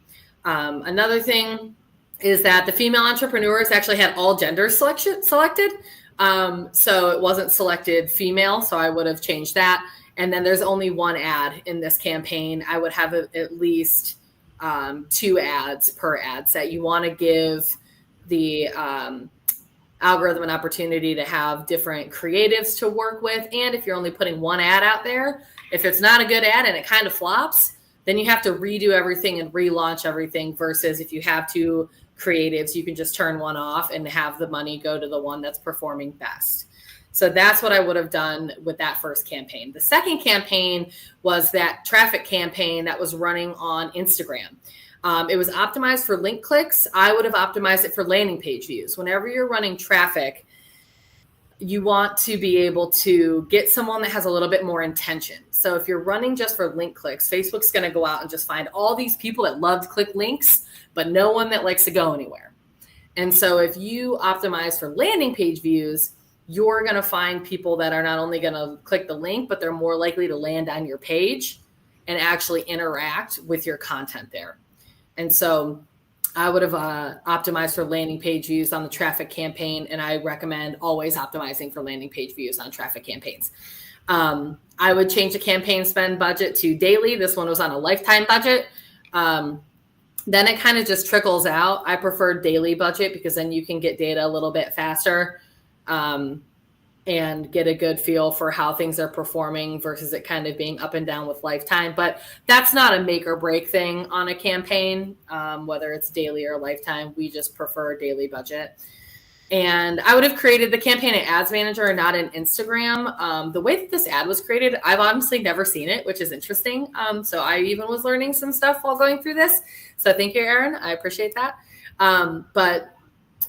Another thing is that the female entrepreneurs actually had all genders selected. So it wasn't selected female, so I would have changed that. And then there's only one ad in this campaign. I would have at least 2 ads per ad set. You want to give the algorithm an opportunity to have different creatives to work with. And if you're only putting one ad out there, if it's not a good ad and it kind of flops, then you have to redo everything and relaunch everything, versus if you have 2 creatives, you can just turn one off and have the money go to the one that's performing best. So that's what I would have done with that first campaign. The second campaign was that traffic campaign that was running on Instagram. It was optimized for link clicks. I would have optimized it for landing page views. Whenever you're running traffic, you want to be able to get someone that has a little bit more intention. So if you're running just for link clicks, Facebook's going to go out and just find all these people that love to click links, but no one that likes to go anywhere. And so if you optimize for landing page views, you're going to find people that are not only going to click the link, but they're more likely to land on your page and actually interact with your content there. And so I would have optimized for landing page views on the traffic campaign, and I recommend always optimizing for landing page views on traffic campaigns. I would change the campaign spend budget to daily. This one was on a lifetime budget. Then it kind of just trickles out. I prefer daily budget because then you can get data a little bit faster and get a good feel for how things are performing versus it kind of being up and down with lifetime. But that's not a make or break thing on a campaign, whether it's daily or lifetime. We just prefer daily budget. And I would have created the campaign in Ads Manager and not in Instagram. The way that this ad was created, I've honestly never seen it, which is interesting. So I even was learning some stuff while going through this. So thank you, Aaron. I appreciate that. But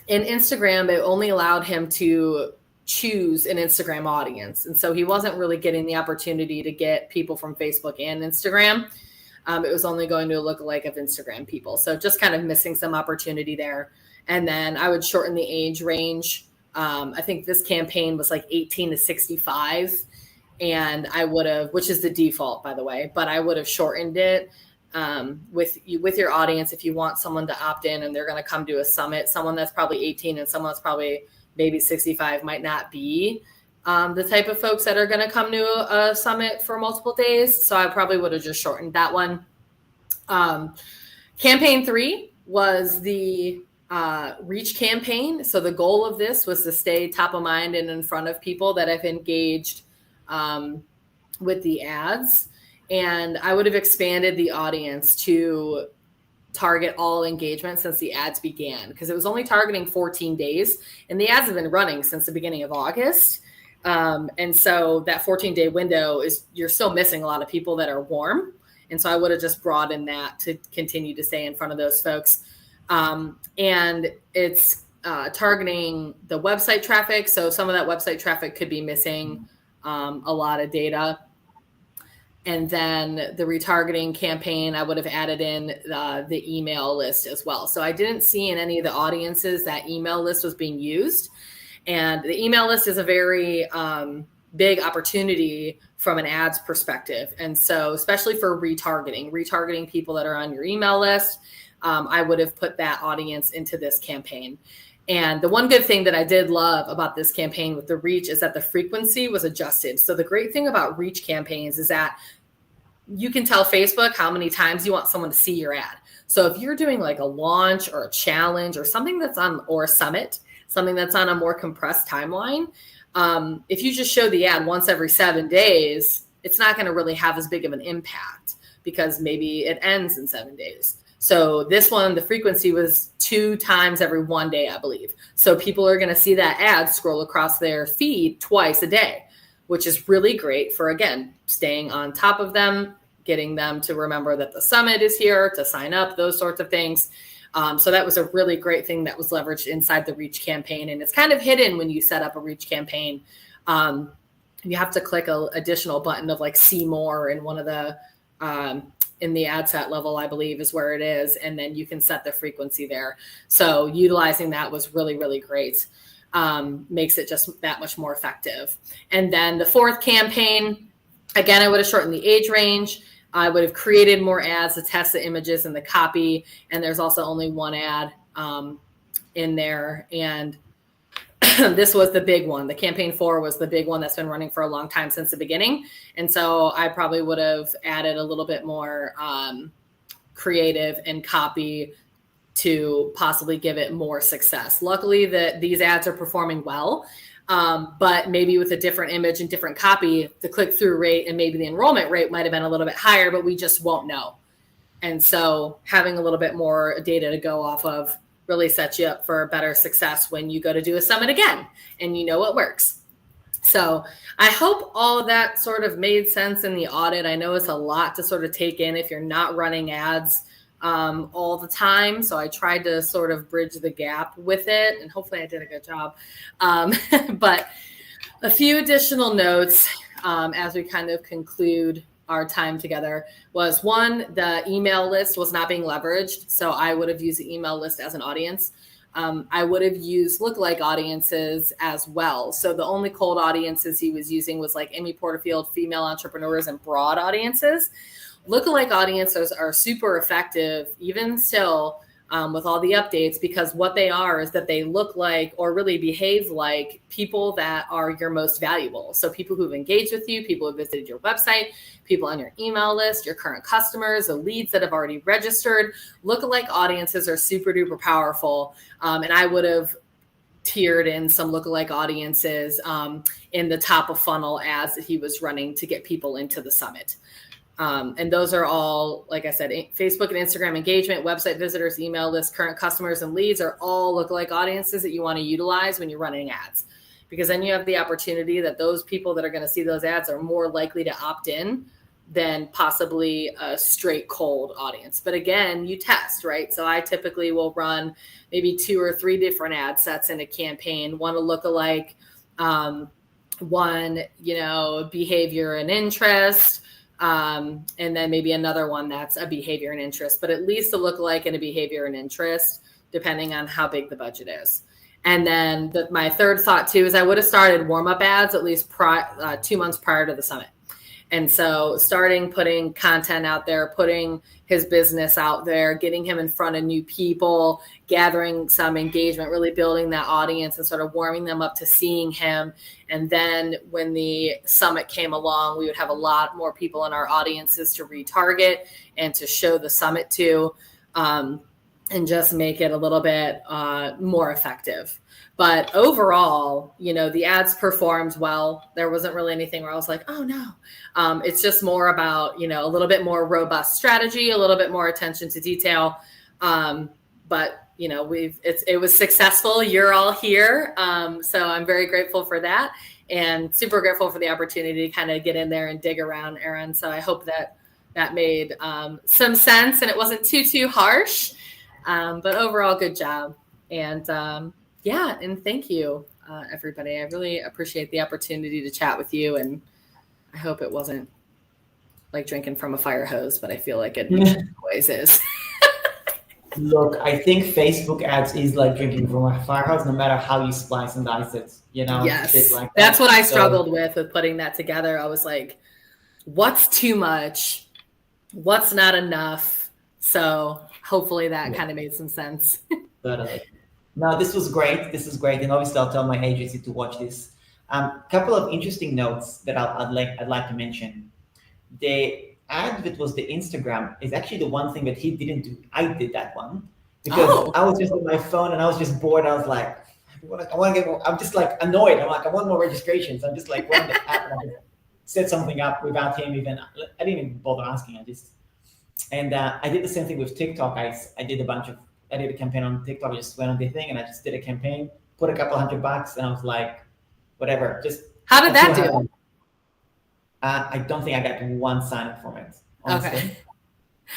in Instagram, it only allowed him to choose an Instagram audience. And so he wasn't really getting the opportunity to get people from Facebook and Instagram. It was only going to a lookalike of Instagram people. So just kind of missing some opportunity there. And then I would shorten the age range. I think this campaign was like 18 to 65. And I would have, which is the default, by the way, but I would have shortened it with your audience. If you want someone to opt in and they're going to come to a summit, someone that's probably 18 and someone that's probably maybe 65 might not be the type of folks that are going to come to a summit for multiple days. So I probably would have just shortened that one. Campaign 3 was the reach campaign. So the goal of this was to stay top of mind and in front of people that have engaged with the ads. And I would have expanded the audience to target all engagement since the ads began, because it was only targeting 14 days and the ads have been running since the beginning of August. And so that 14-day window you're still missing a lot of people that are warm. And so I would have just broadened that to continue to stay in front of those folks. And it's targeting the website traffic. So some of that website traffic could be missing a lot of data. And then the retargeting campaign, I would have added in the email list as well. So I didn't see in any of the audiences that email list was being used. And the email list is a very big opportunity from an ads perspective. And so especially for retargeting people that are on your email list, I would have put that audience into this campaign. And the one good thing that I did love about this campaign with the reach is that the frequency was adjusted. So the great thing about reach campaigns is that you can tell Facebook how many times you want someone to see your ad. So if you're doing like a launch or a challenge or something or a summit, something that's on a more compressed timeline, if you just show the ad once every 7 days, it's not going to really have as big of an impact because maybe it ends in 7 days. So this one, the frequency was 2 times every 1 day, I believe. So people are going to see that ad scroll across their feed twice a day, which is really great for, again, staying on top of them, getting them to remember that the summit is here, to sign up, those sorts of things. So that was a really great thing that was leveraged inside the reach campaign. And it's kind of hidden when you set up a reach campaign. You have to click an additional button of like see more in one of the in the ad set level, I believe is where it is. And then you can set the frequency there. So utilizing that was really, really great. Makes it just that much more effective. And then the 4th campaign, again, I would have shortened the age range. I would have created more ads to test the images and the copy. And there's also only one ad in there. And this was the big one. The campaign 4 was the big one that's been running for a long time since the beginning. And so I probably would have added a little bit more creative and copy to possibly give it more success. Luckily, these ads are performing well, but maybe with a different image and different copy, the click-through rate and maybe the enrollment rate might have been a little bit higher, but we just won't know. And so having a little bit more data to go off of really sets you up for better success when you go to do a summit again and you know what works. So I hope all of that sort of made sense in the audit. I know it's a lot to sort of take in if you're not running ads all the time. So I tried to sort of bridge the gap with it, and hopefully I did a good job. But A few additional notes as we kind of conclude our time together was one, the email list was not being leveraged. So I would have used the email list as an audience. I would have used lookalike audiences as well. So the only cold audiences he was using was like Amy Porterfield, female entrepreneurs, and broad audiences. Lookalike audiences are super effective, even still, with all the updates, because what they are is that they look like or really behave like people that are your most valuable. So people who've engaged with you, people who visited your website, people on your email list, your current customers, the leads that have already registered. Lookalike audiences are super duper powerful. And I would have tiered in some lookalike audiences in the top of funnel ads that he was running to get people into the summit. And those are all, like I said, Facebook and Instagram engagement, website visitors, email list, current customers, and leads are all lookalike audiences that you want to utilize when you're running ads. Because then you have the opportunity that those people that are going to see those ads are more likely to opt in than possibly a straight cold audience. But again, you test, right? So I typically will run maybe 2 or 3 different ad sets in a campaign. One a lookalike, one, behavior and interest, and then maybe another one that's a behavior and interest, but at least a lookalike and a behavior and interest, depending on how big the budget is. And then my third thought too is I would have started warm-up ads at least 2 months prior to the summit. And so starting putting content out there, putting his business out there, getting him in front of new people, gathering some engagement, really building that audience and sort of warming them up to seeing him. And then when the summit came along, we would have a lot more people in our audiences to retarget and to show the summit to, and just make it a little bit more effective. But overall, the ads performed well. There wasn't really anything where I was like, oh no. It's just more about, a little bit more robust strategy, a little bit more attention to detail. But it was successful. You're all here. So I'm very grateful for that and super grateful for the opportunity to kind of get in there and dig around, Erin. So I hope that made some sense and it wasn't too harsh. But overall, good job. And and thank you, everybody. I really appreciate the opportunity to chat with you. And I hope it wasn't like drinking from a fire hose, but I feel like it always is. Look, I think Facebook ads is like drinking from a fire hose, no matter how you splice and dice it, Yes, like that's what I struggled with putting that together. I was like, what's too much? What's not enough? So hopefully that kind of made some sense. No, this was great. This is great. And obviously I'll tell my agency to watch this. Couple of interesting notes that I'd like to mention. The ad that was the Instagram is actually the one thing that he didn't do. I did that one because I was just on my phone and I was just bored. I was like, I want to get more. I'm just like annoyed. I'm like, I want more registrations. I'm just like, when the app set something up without him even. I didn't even bother asking. I did the same thing with TikTok. I did a campaign on TikTok. I just went on the thing and I just did a campaign, put a couple $100 and I was like, whatever. Just how did that do? I don't think I got one sign up from it. Honestly. Okay.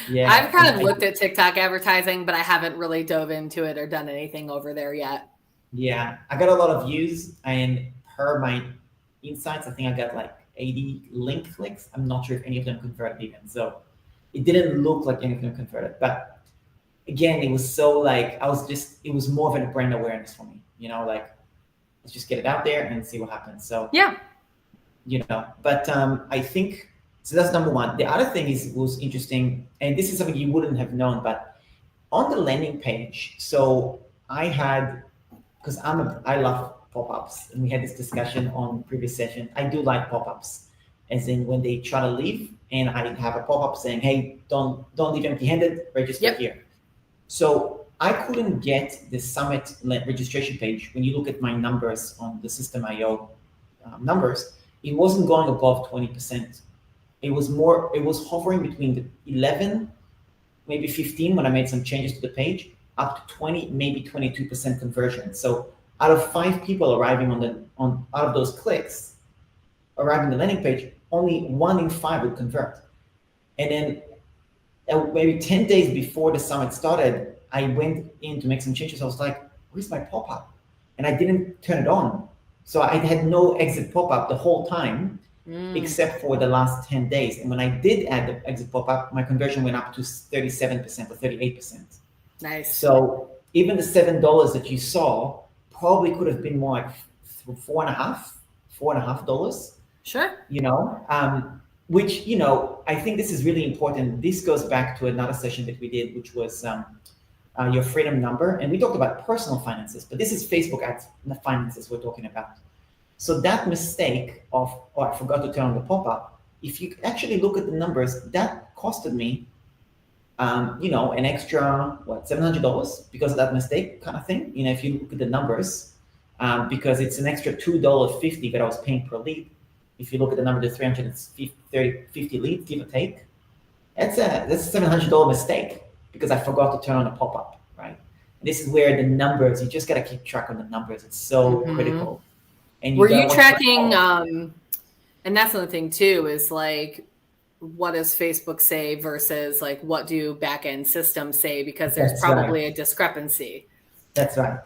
Yeah. I've kind of looked at TikTok advertising, but I haven't really dove into it or done anything over there yet. Yeah. I got a lot of views and per my insights, I think I got like 80 link clicks. I'm not sure if any of them converted even. So it didn't look like any of them converted, but again, it was so like, it was more of a brand awareness for me, like let's just get it out there and see what happens. So yeah, but I think, so that's number one. The other thing was interesting, and this is something you wouldn't have known, but on the landing page, so I had, because I love pop-ups, and we had this discussion on previous session. I do like pop-ups, as in when they try to leave, and I have a pop-up saying, hey, don't leave empty-handed, register here. So I couldn't get the summit registration page. When you look at my numbers on the System.io numbers, it wasn't going above 20%. It was hovering between the 11, maybe 15 when I made some changes to the page, up to 20, maybe 22% conversion. So out of 5 people arriving out of those clicks, arriving on the landing page, only 1 in 5 would convert. And then maybe 10 days before the summit started, I went in to make some changes. I was like, where's my pop-up? And I didn't turn it on. So I had no exit pop-up the whole time, except for the last 10 days. And when I did add the exit pop-up, my conversion went up to 37% or 38%. Nice. So even the $7 that you saw probably could have been more like $4.5. Sure. Which, I think this is really important. This goes back to another session that we did, which was your freedom number. And we talked about personal finances, but this is Facebook ads finances we're talking about. So that mistake of, I forgot to turn on the pop-up, if you actually look at the numbers, that costed me, an extra, $700 because of that mistake kind of thing. If you look at the numbers, because it's an extra $2.50 that I was paying per lead. If you look at the number, the 350 leads, give or take, that's a $700 mistake because I forgot to turn on the pop-up, right? And this is where the numbers, you just got to keep track on the numbers. It's so critical. And were you tracking, and that's another thing too, is like, what does Facebook say versus like, what do back-end systems say? Because there's probably a discrepancy. That's right.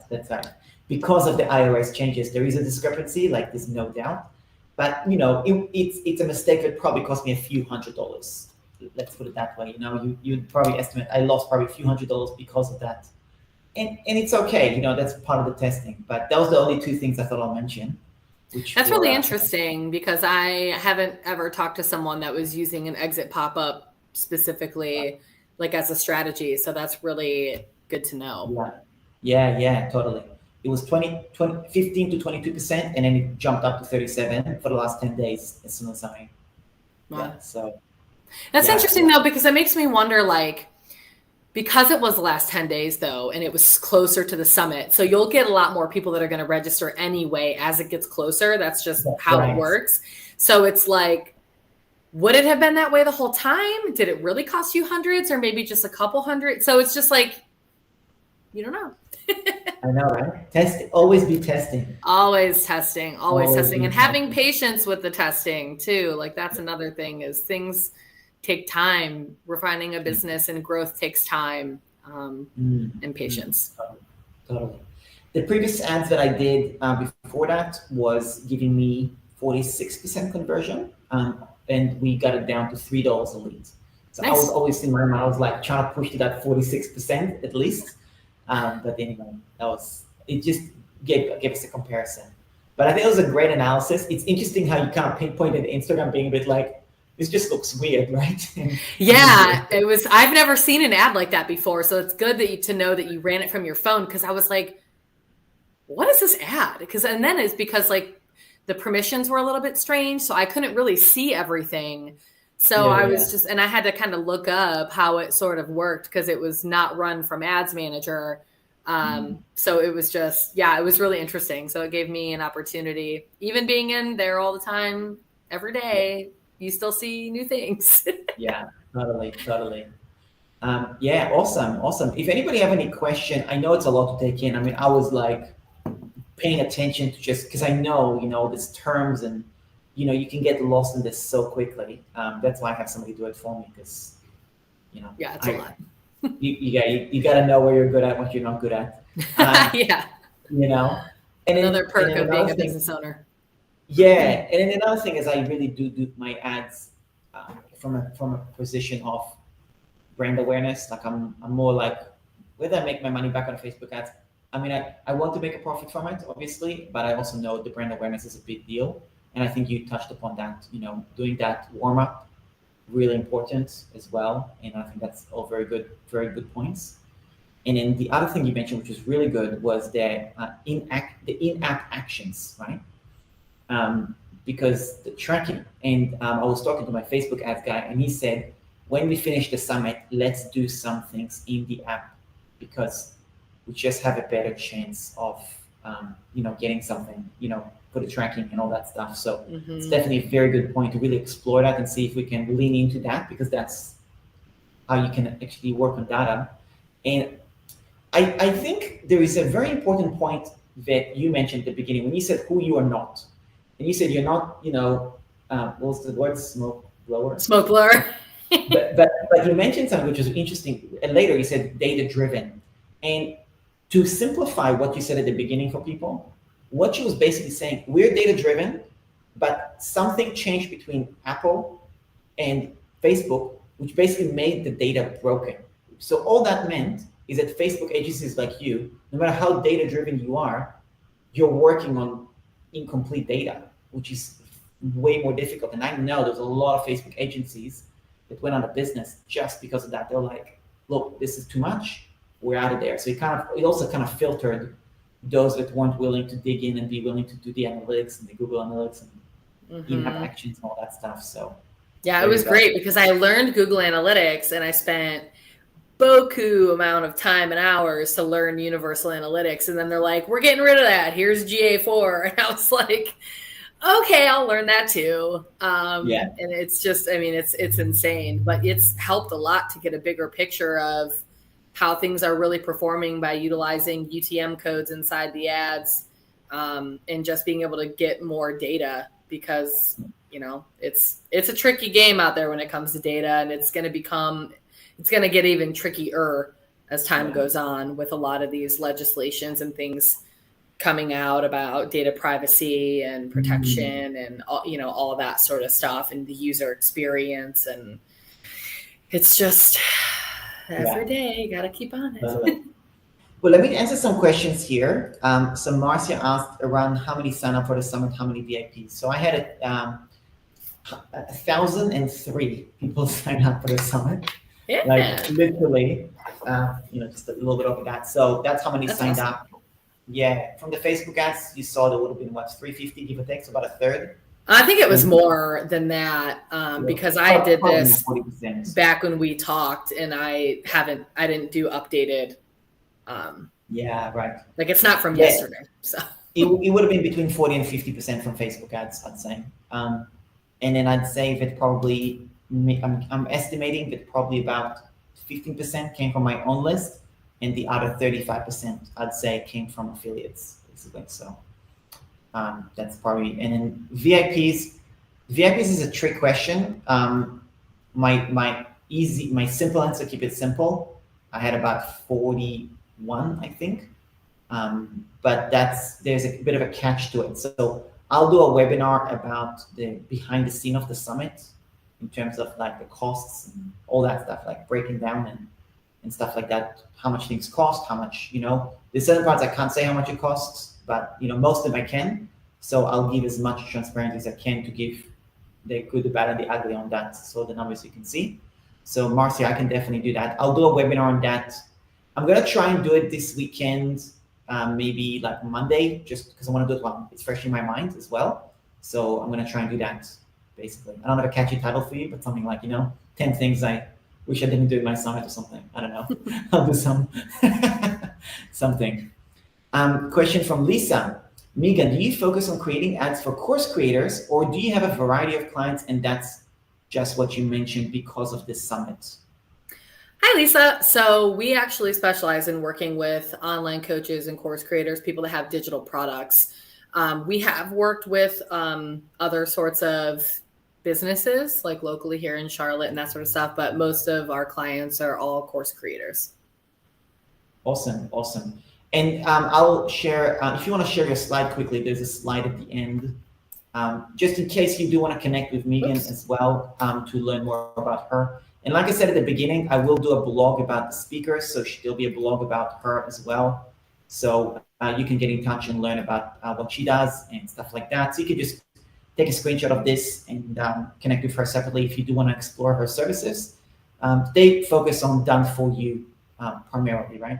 Because of the iOS changes, there is a discrepancy, like there's no doubt. But, it's a mistake that probably cost me a few $100s. Let's put it that way. You'd probably estimate I lost probably a few $100s because of that. And it's okay. That's part of the testing. But that was the only two things I thought I'll mention. That's really interesting because I haven't ever talked to someone that was using an exit pop-up specifically, like as a strategy. So that's really good to know. Yeah, totally. It was 15 to 22%, and then it jumped up to 37 for the last 10 days as soon as I. Wow. Yeah, so that's interesting though, because it makes me wonder, like, because it was the last 10 days though, and it was closer to the summit. So you'll get a lot more people that are going to register anyway as it gets closer. That's just how it works. So it's like, would it have been that way the whole time? Did it really cost you hundreds or maybe just a couple hundred? So it's just like, you don't know. I know, right? Always be testing. Always testing, and having patience with the testing too. Like that's another thing is things take time. Refining a business and growth takes time and patience. Totally. The previous ads that I did before that was giving me 46% conversion, and we got it down to $3 a lead. So nice. I was always in my mind, I was like trying to push to that 46% at least. But anyway, it just gave us a comparison. But I think it was a great analysis. It's interesting how you kind of pinpointed Instagram being a bit like, this just looks weird, right? Yeah, it was. I've never seen an ad like that before. So it's good to know that you ran it from your phone, because I was like, what is this ad? And then it's because like the permissions were a little bit strange. So I couldn't really see everything. So I was just, and I had to kind of look up how it sort of worked because it was not run from Ads Manager. So it was just, it was really interesting. So it gave me an opportunity, even being in there all the time, every day, you still see new things. Yeah, totally. Awesome. If anybody have any question, I know it's a lot to take in. I mean, I was like paying attention to just, because I know, these terms and, you can get lost in this so quickly. That's why I have somebody do it for me, because, it's a lot. you got to know where you're good at, what you're not good at. And another perk of being a business owner. Yeah, and then another thing is I really do my ads from a position of brand awareness. Like I'm more like, whether I make my money back on Facebook ads. I mean, I want to make a profit from it, obviously, but I also know the brand awareness is a big deal. And I think you touched upon that, doing that warm up, really important as well. And I think that's all very good points. And then the other thing you mentioned, which was really good, was the in-app actions, right? Because the tracking, and I was talking to my Facebook ads guy, and he said, when we finish the summit, let's do some things in the app, because we just have a better chance of, getting something, for the tracking and all that stuff. So it's definitely a very good point to really explore that and see if we can lean into that, because that's how you can actually work on data. And I think there is a very important point that you mentioned at the beginning when you said who you are not. And you said you're not, what was the word? Smoke blower? Smoke blower. but you mentioned something which was interesting. And later you said data driven. And to simplify what you said at the beginning for people, what she was basically saying, we're data driven, but something changed between Apple and Facebook, which basically made the data broken. So all that meant is that Facebook agencies like you, no matter how data driven you are, you're working on incomplete data, which is way more difficult. And I know there's a lot of Facebook agencies that went out of business just because of that. They're like, look, this is too much. We're out of there. So it also kind of filtered those that weren't willing to dig in and be willing to do the analytics and the Google Analytics and in-app actions and all that stuff. So yeah, it was great because I learned Google Analytics and I spent beaucoup amount of time and hours to learn Universal Analytics. And then they're like, we're getting rid of that. Here's GA4. And I was like, okay, I'll learn that too. And it's just, I mean, it's insane, but it's helped a lot to get a bigger picture of how things are really performing by utilizing UTM codes inside the ads, and just being able to get more data because, you know, it's a tricky game out there when it comes to data, and it's going to get even trickier as time goes on with a lot of these legislations and things coming out about data privacy and protection and all, you know, all of that sort of stuff and the user experience. And it's just every day you got to keep on it. Well, let me answer some questions here. So Marcia asked around how many sign up for the summit, how many VIPs. So I had 1,003 people sign up for the summit. Yeah. Like literally, you know, just a little bit over that. So that's how many signed up. Yeah, from the Facebook ads, you saw there would have been what, 350, give or take, so about a third. I think it was more than that, because I did this 40%. Back when we talked, and I didn't do updated. Yeah, right. Like it's not from yesterday, so it would have been between 40 and 50% from Facebook ads, I'd say. And then I'd say that probably I'm estimating that probably about 15% came from my own list. And the other 35%, I'd say, came from affiliates, basically. So that's probably, and then VIPs is a trick question. My simple answer, keep it simple. I had about 41, I think. But there's a bit of a catch to it. So I'll do a webinar about the behind the scene of the summit in terms of like the costs and all that stuff, like breaking down and stuff like that, how much things cost, how much, you know, there's certain parts I can't say how much it costs, but, you know, most of them I can. So I'll give as much transparency as I can to give the good, the bad, and the ugly on that, so the numbers you can see. So Marcia, I can definitely do that. I'll do a webinar on that. I'm going to try and do it this weekend, maybe like Monday, just because I want to do it while it's fresh in my mind as well. So I'm going to try and do that, basically. I don't have a catchy title for you, but something like, you know, 10 things I wish I didn't do in my summit or something. I don't know. I'll do something. Question from Lisa. Megan, do you focus on creating ads for course creators, or do you have a variety of clients and that's just what you mentioned because of this summit? Hi, Lisa. So we actually specialize in working with online coaches and course creators, people that have digital products. We have worked with other sorts of businesses like locally here in Charlotte and that sort of stuff, but most of our clients are all course creators. Awesome. And I'll share, if you want to share your slide quickly, there's a slide at the end, just in case you do want to connect with Megan as well, to learn more about her. And like I said at the beginning, I will do a blog about the speakers, so there'll be a blog about her as well. So you can get in touch and learn about what she does and stuff like that. So you can just take a screenshot of this and connect with her separately if you do want to explore her services. They focus on done for you primarily, right?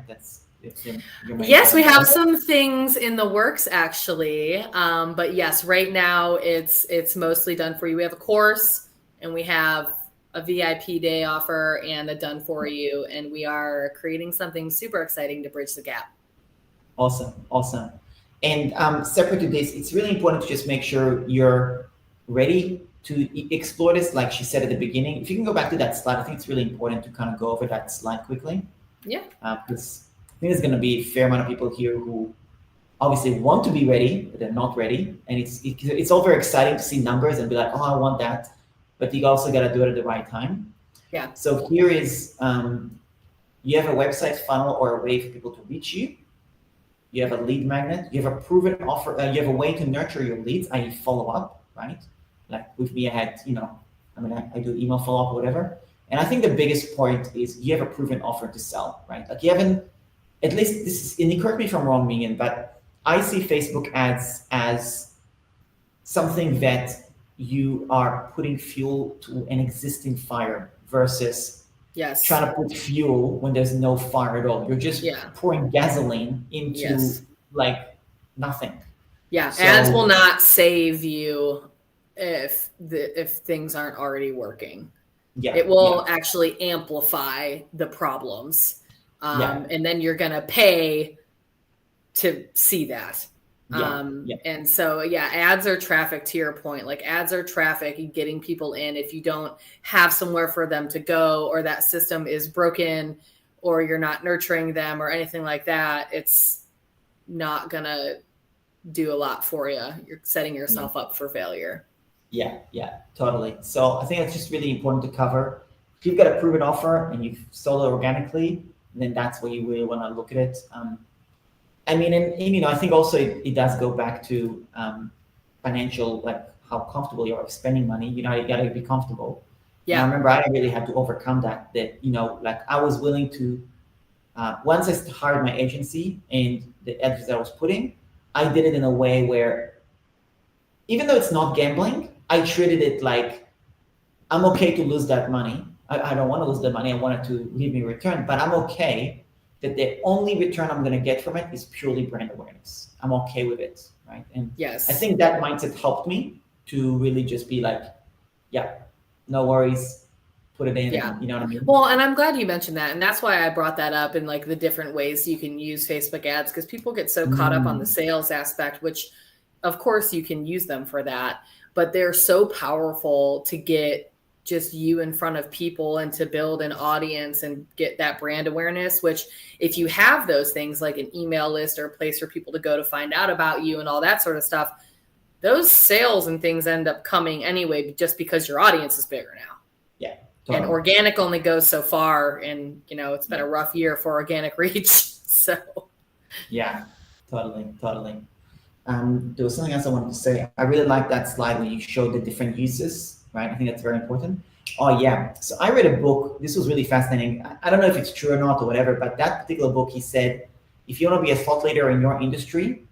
Yes, we have some things in the works actually, but yes, right now it's mostly done for you. We have a course and we have a VIP day offer and a done for you, and we are creating something super exciting to bridge the gap. Awesome. And separate to this, it's really important to just make sure you're ready to explore this, like she said at the beginning. If you can go back to that slide, I think it's really important to kind of go over that slide quickly. Yeah. Because I think there's going to be a fair amount of people here who obviously want to be ready, but they're not ready. And it's all very exciting to see numbers and be like, oh, I want that. But you also got to do it at the right time. Yeah. So here is, you have a website funnel or a way for people to reach you. you have a lead magnet, you have a proven offer, you have a way to nurture your leads, i.e. follow up, right? Like with me, I had, I do email follow up, whatever. And I think the biggest point is you have a proven offer to sell, right? Like you haven't, at least this is, and correct me if I'm wrong, Megan, but I see Facebook ads as something that you are putting fuel to an existing fire versus Yes. trying to put fuel when there's no fire at all. You're just pouring gasoline into like nothing. Yeah, so, ads will not save you if things aren't already working. Yeah, it will actually amplify the problems, and then you're gonna pay to see that. And so ads are traffic. To your point, like ads are traffic and getting people in. If you don't have somewhere for them to go, or that system is broken, or you're not nurturing them or anything like that, it's not gonna do a lot for you. You're setting yourself up for failure. Yeah, totally. So I think it's just really important to cover. If you've got a proven offer and you've sold it organically, then that's where you really want to look at it. And I think also it does go back to financial, like how comfortable you are spending money. You got to be comfortable. Yeah. And I remember I really had to overcome that. Like I was willing to, once I hired my agency and the ads that I was putting, I did it in a way where, even though it's not gambling, I treated it like I'm okay to lose that money. I don't want to lose the money. I want it to give me a return, but I'm okay that the only return I'm going to get from it is purely brand awareness. I'm okay with it, right? And I think that mindset helped me to really just be like, no worries, put it in. Yeah. You know what I mean? Well, and I'm glad you mentioned that. And that's why I brought that up in like the different ways you can use Facebook ads, because people get so caught up on the sales aspect, which of course you can use them for that, but they're so powerful to get just you in front of people and to build an audience and get that brand awareness, which if you have those things like an email list or a place for people to go to find out about you and all that sort of stuff, those sales and things end up coming anyway, just because your audience is bigger now. Yeah. Totally. And organic only goes so far, and it's been a rough year for organic reach. So yeah, totally. There was something else I wanted to say. I really like that slide where you showed the different uses, right? I think that's very important. Oh yeah. So I read a book. This was really fascinating. I don't know if it's true or not or whatever, but that particular book, he said, if you want to be a thought leader in your industry,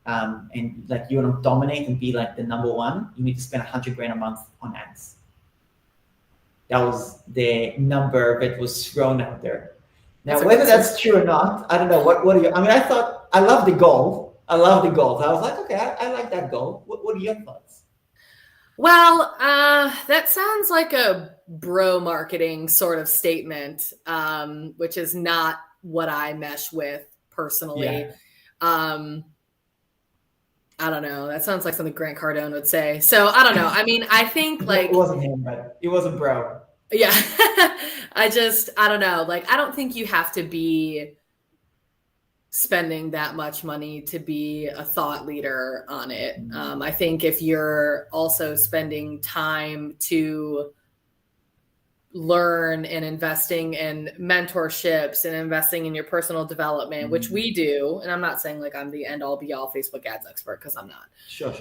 and like you want to dominate and be like the number one, you need to spend $100,000 a month on ads. That was the number that was thrown out there. Now, whether that's true or not, I don't know. What are you? I mean, I love the goal. I was like, okay, I like that goal. What are your thoughts? Well, that sounds like a bro marketing sort of statement, which is not what I mesh with personally. Yeah. I don't know. That sounds like something Grant Cardone would say. So I don't know. I mean, I think like it wasn't him, but it wasn't bro. Yeah. I don't know. Like, I don't think you have to be spending that much money to be a thought leader on it. I think if you're also spending time to learn and investing in mentorships and investing in your personal development, which we do. And I'm not saying like I'm the end all be all Facebook ads expert, because I'm not. Sure.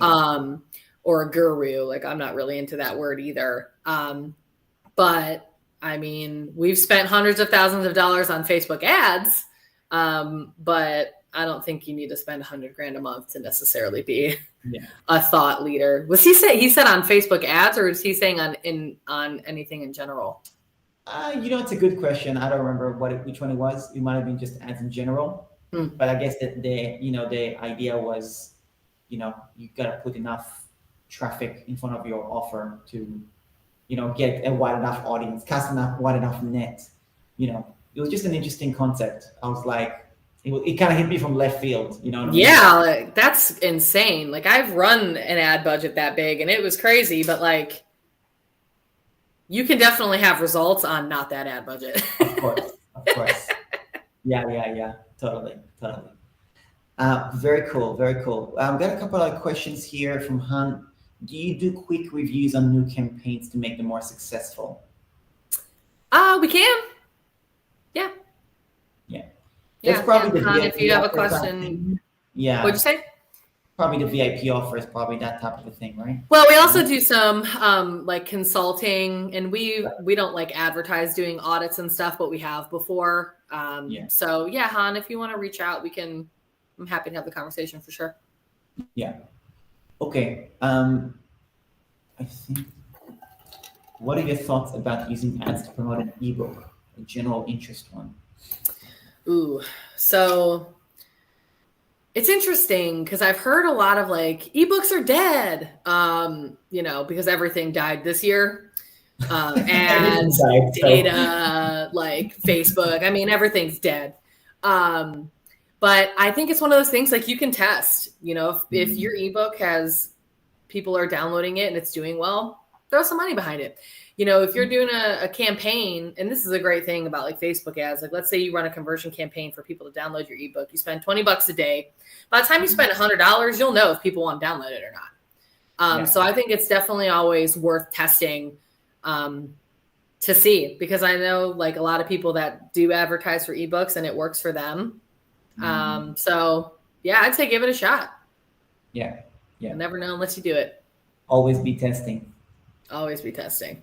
Or a guru. Like I'm not really into that word either. But I mean, we've spent hundreds of thousands of dollars on Facebook ads. But I don't think you need to spend $100,000 a month to necessarily be a thought leader. Was he said on Facebook ads, or is he saying on anything in general? It's a good question. I don't remember which one it was. It might have been just ads in general. But I guess that the idea was, you've got to put enough traffic in front of your offer to, get a wide enough audience, cast enough wide enough net. It was just an interesting concept. I was like, it kind of hit me from left field, you know what I mean? Yeah, like, that's insane. Like I've run an ad budget that big and it was crazy, but like you can definitely have results on not that ad budget. Of course. Yeah. Totally. Very cool. I've got a couple of questions here from Han. Do you do quick reviews on new campaigns to make them more successful? We can. Yeah. That's probably the Han, VIP if you have a offer type question, thing. what'd you say? Probably the VIP offer is probably that type of a thing, right? Well, we also do some like consulting, and we don't like advertise doing audits and stuff, but we have before. So yeah, Han, if you want to reach out, I'm happy to have the conversation for sure. Yeah. Okay. I think. What are your thoughts about using ads to promote an ebook, a general interest one? Ooh, so it's interesting because I've heard a lot of like ebooks are dead, because everything died this year. Ads, data, like Facebook. I mean, everything's dead. But I think it's one of those things like you can test, if your ebook has people are downloading it and it's doing well, throw some money behind it. If you're doing a campaign, and this is a great thing about like Facebook ads, like let's say you run a conversion campaign for people to download your ebook, you spend $20 a day. By the time you spend $100, you'll know if people want to download it or not. So I think it's definitely always worth testing to see, because I know like a lot of people that do advertise for ebooks and it works for them. So yeah, I'd say give it a shot. Yeah. You'll never know unless you do it. Always be testing. Always be testing.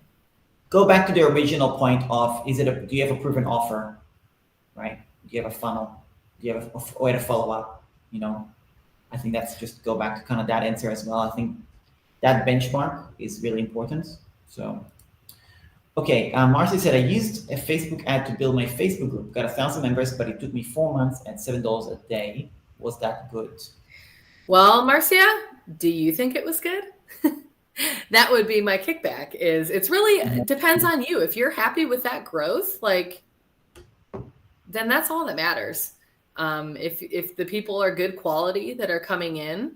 Go back to the original point of, do you have a proven offer, right? Do you have a funnel? Do you have a way to follow up? I think that's just go back to kind of that answer as well. I think that benchmark is really important. So, okay. Marcy said, I used a Facebook ad to build my Facebook group, got 1,000 members, but it took me 4 months at $7 a day. Was that good? Well, Marcia, do you think it was good? That would be my kickback. It's really depends on you. If you're happy with that growth, then that's all that matters. If the people are good quality that are coming in.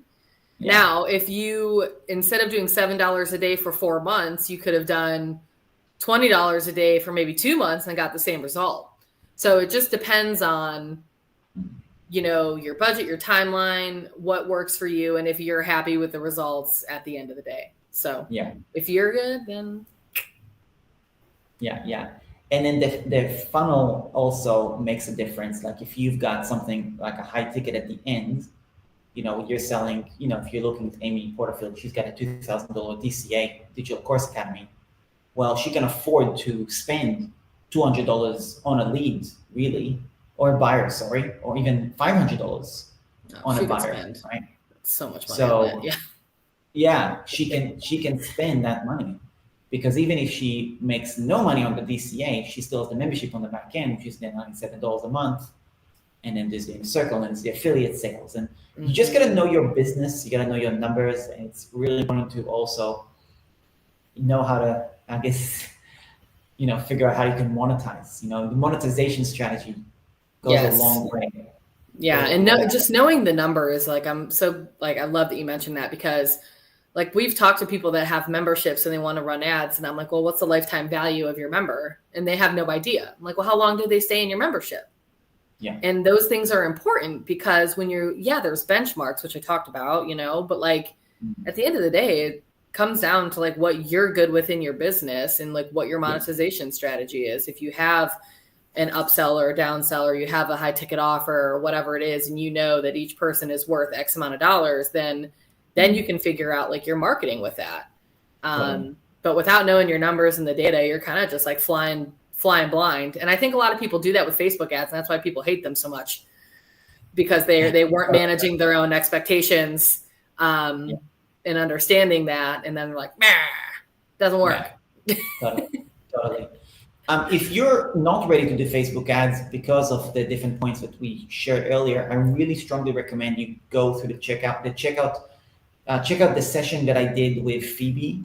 Now, if you, instead of doing $7 a day for 4 months, you could have done $20 a day for maybe 2 months and got the same result. So it just depends on, your budget, your timeline, what works for you, and if you're happy with the results at the end of the day. So if you're good, then yeah. And then the funnel also makes a difference. Like if you've got something like a high ticket at the end, you're selling, if you're looking at Amy Porterfield, she's got a $2,000 DCA, Digital Course Academy. Well, she can afford to spend $200 on a lead, really, or a buyer, or even $500 on a buyer, right? That's so much money on that, yeah, she can spend that money, because even if she makes no money on the DCA, she still has the membership on the back end, which is then $97 a month. And then there's the circle, and it's the affiliate sales. And you just got to know your business. You got to know your numbers. And it's really important to also know how to, I guess, figure out how you can monetize. The monetization strategy goes a long way. Yeah. And just knowing the numbers, I love that you mentioned that, because we've talked to people that have memberships and they want to run ads. And I'm like, well, what's the lifetime value of your member? And they have no idea. I'm like, well, how long do they stay in your membership? Yeah. And those things are important, because when there's benchmarks, which I talked about, but at the end of the day, it comes down to what you're good with in your business and what your monetization strategy is. If you have an upsell or a downsell, or you have a high ticket offer or whatever it is, and that each person is worth X amount of dollars, then you can figure out your marketing with that. But without knowing your numbers and the data, you're kind of just flying blind. And I think a lot of people do that with Facebook ads, and that's why people hate them so much, because they weren't managing their own expectations and understanding that. And then they're like, doesn't work. Totally. If you're not ready to do Facebook ads because of the different points that we shared earlier, I really strongly recommend you go through check out the session that I did with Phoebe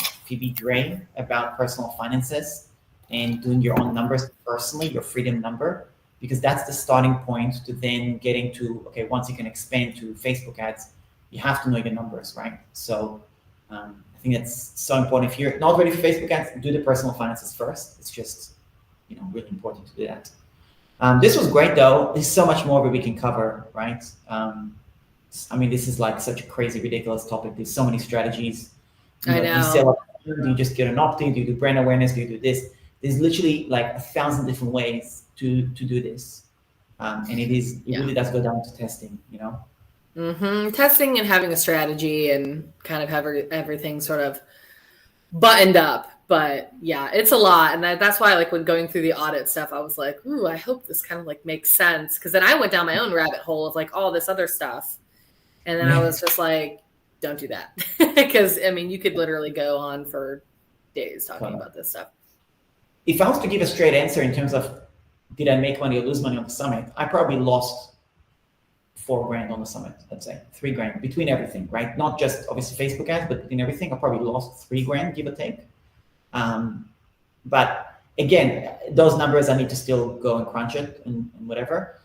Dre about personal finances and doing your own numbers personally, your freedom number, because that's the starting point to then getting to, okay, once you can expand to Facebook ads, you have to know your numbers, right? So I think that's so important. If you're not ready for Facebook ads, do the personal finances first. It's just, really important to do that. This was great though. There's so much more that we can cover, right? This is such a crazy, ridiculous topic. There's so many strategies. I know. Do you just get an opt-in? Do you do brand awareness? Do you do this? There's literally 1,000 different ways to do this. And it really does go down to testing, you know. Testing and having a strategy and kind of have everything sort of buttoned up. But yeah, it's a lot. And that's why, like, when going through the audit stuff, I was like, ooh, I hope this kind of like makes sense. Because then I went down my own rabbit hole of like all this other stuff. And then I was just like, don't do that. Because, I mean, you could literally go on for days talking about this stuff. If I was to give a straight answer in terms of did I make money or lose money on the summit, I probably lost $4,000 on the summit, let's say $3,000 between everything, right? Not just obviously Facebook ads, but between everything, I probably lost $3,000, give or take. But again, those numbers I need to still go and crunch it and whatever.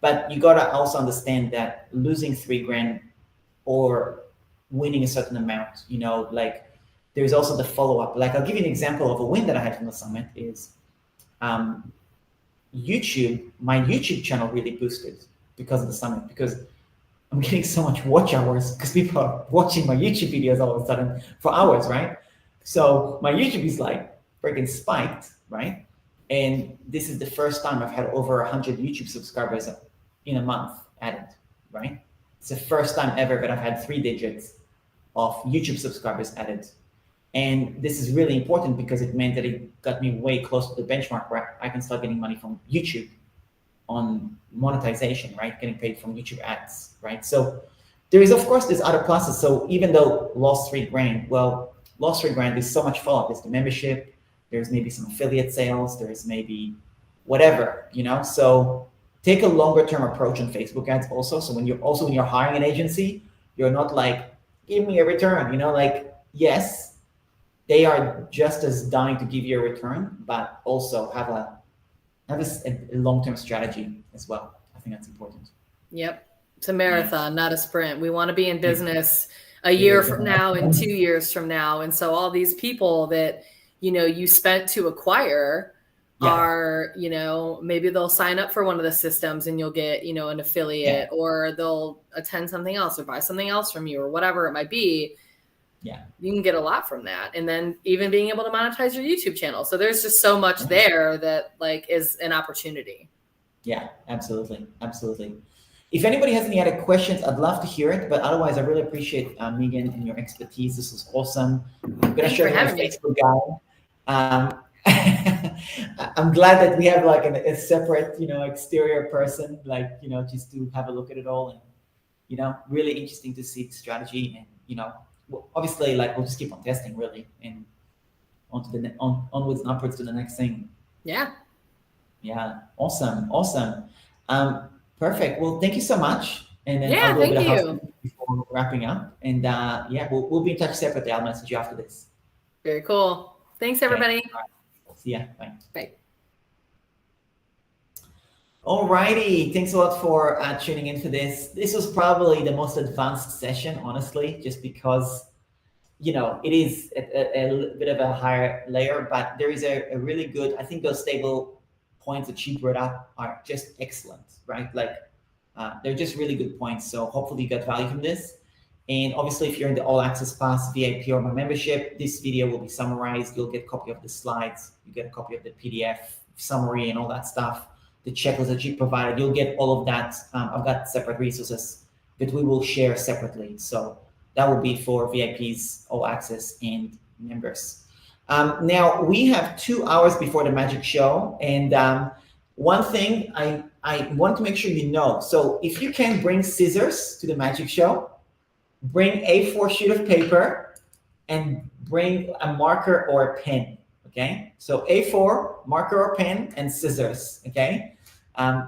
But you gotta also understand that losing $3,000 or winning a certain amount, you know, like there's also the follow-up. Like I'll give you an example of a win that I had from the summit is YouTube, my YouTube channel really boosted because of the summit, because I'm getting so much watch hours because people are watching my YouTube videos all of a sudden for hours, right? So my YouTube is like freaking spiked, right? And this is the first time I've had over 100 YouTube subscribers in a month added, right? It's the first time ever that I've had 3 digits of YouTube subscribers added. And this is really important because it meant that it got me way close to the benchmark where I can start getting money from YouTube on monetization, right? Getting paid from YouTube ads, right? So there is, of course, there's other pluses. So even though lost $3,000, well, lost $3,000, there's so much follow-up. There's the membership, there's maybe some affiliate sales, there's maybe whatever, you know? So take a longer term approach on Facebook ads also. So when you're hiring an agency, you're not like, give me a return, you know, like, yes, they are just as dying to give you a return, but also have a long-term strategy as well. I think that's important. Yep. It's a marathon, not a sprint. We want to be in business a year from now and 2 years from now. And so all these people that, you know, you spent to acquire are, you know, maybe they'll sign up for one of the systems and you'll get, you know, an affiliate or they'll attend something else or buy something else from you or whatever it might be. Yeah, you can get a lot from that. And then even being able to monetize your YouTube channel. So there's just so much there that like is an opportunity. Yeah, absolutely. Absolutely. If anybody has any other questions, I'd love to hear it. But otherwise, I really appreciate Megan and your expertise. This was awesome. I'm going to show you my Facebook guide. I'm glad that we have like a separate, you know, exterior person, like, you know, just to have a look at it all. And, you know, really interesting to see the strategy and, you know, obviously, like we'll just keep on testing, really, and onwards and upwards to the next thing. Yeah. Awesome. Perfect. Well, thank you so much. And then thank you. Before wrapping up, and we'll be in touch separately. I'll message you after this. Very cool. Thanks, everybody. Okay. Right. See ya. Bye. Bye. Alrighty, thanks a lot for tuning into this. This was probably the most advanced session, honestly, just because, you know, it is a bit of a higher layer, but there is a really good, I think those stable points that she brought up are just excellent, right? Like they're just really good points. So hopefully you got value from this. And obviously if you're in the all access pass, VIP or my membership, this video will be summarized. You'll get a copy of the slides, you get a copy of the PDF summary and all that stuff. The checklist that you provided, you'll get all of that. I've got separate resources that we will share separately. So that will be for VIPs, all access, and members. Now we have 2 hours before the magic show. And one thing I want to make sure you know. So if you can bring scissors to the magic show, bring A4 sheet of paper and bring a marker or a pen. Okay, so A4, marker or pen, and scissors, okay?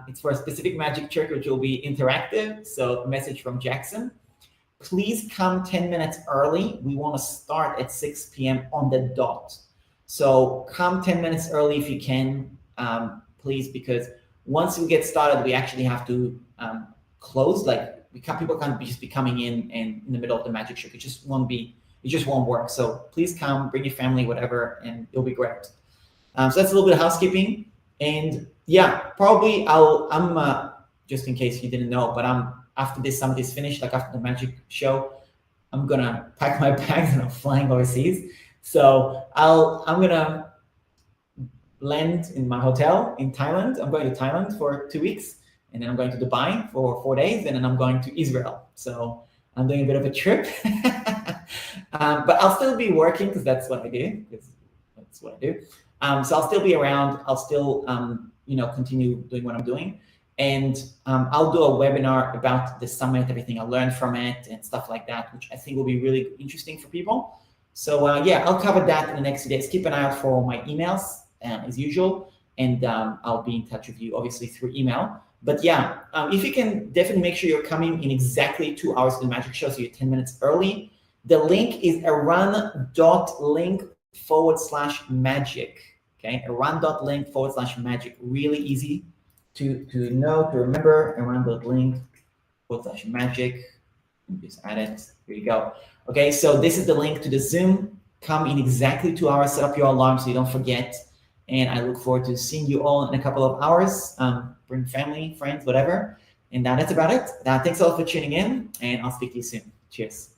It's for a specific magic trick, which will be interactive, so a message from Jackson. Please come 10 minutes early. We want to start at 6 p.m. on the dot. So come 10 minutes early if you can, please, because once we get started, we actually have to close. Like, people can't just be coming in and in the middle of the magic trick. It just won't work. So please come, bring your family, whatever, and it'll be great. So that's a little bit of housekeeping. And yeah, probably I'm just in case you didn't know, but after this summit is finished, like after the magic show, I'm gonna pack my bags and I'm flying overseas. So I'm gonna land in my hotel in Thailand. I'm going to Thailand for 2 weeks, and then I'm going to Dubai for 4 days, and then I'm going to Israel. So I'm doing a bit of a trip, but I'll still be working because that's what I do. That's what I do. So I'll still be around. I'll still, continue doing what I'm doing, and I'll do a webinar about the summit, everything I learned from it, and stuff like that, which I think will be really interesting for people. So I'll cover that in the next few days. Keep an eye out for my emails as usual, and I'll be in touch with you, obviously through email. But if you can definitely make sure you're coming in exactly 2 hours to the magic show, so you're 10 minutes early. The link is aran.link/magic. Okay, aran.link/magic. Really easy to know, to remember. aran.link/magic. Just add it. Here you go. Okay, so this is the link to the Zoom. Come in exactly 2 hours. Set up your alarm so you don't forget. And I look forward to seeing you all in a couple of hours. Bring family, friends, whatever. And that's about it. Thanks a lot for tuning in, and I'll speak to you soon. Cheers.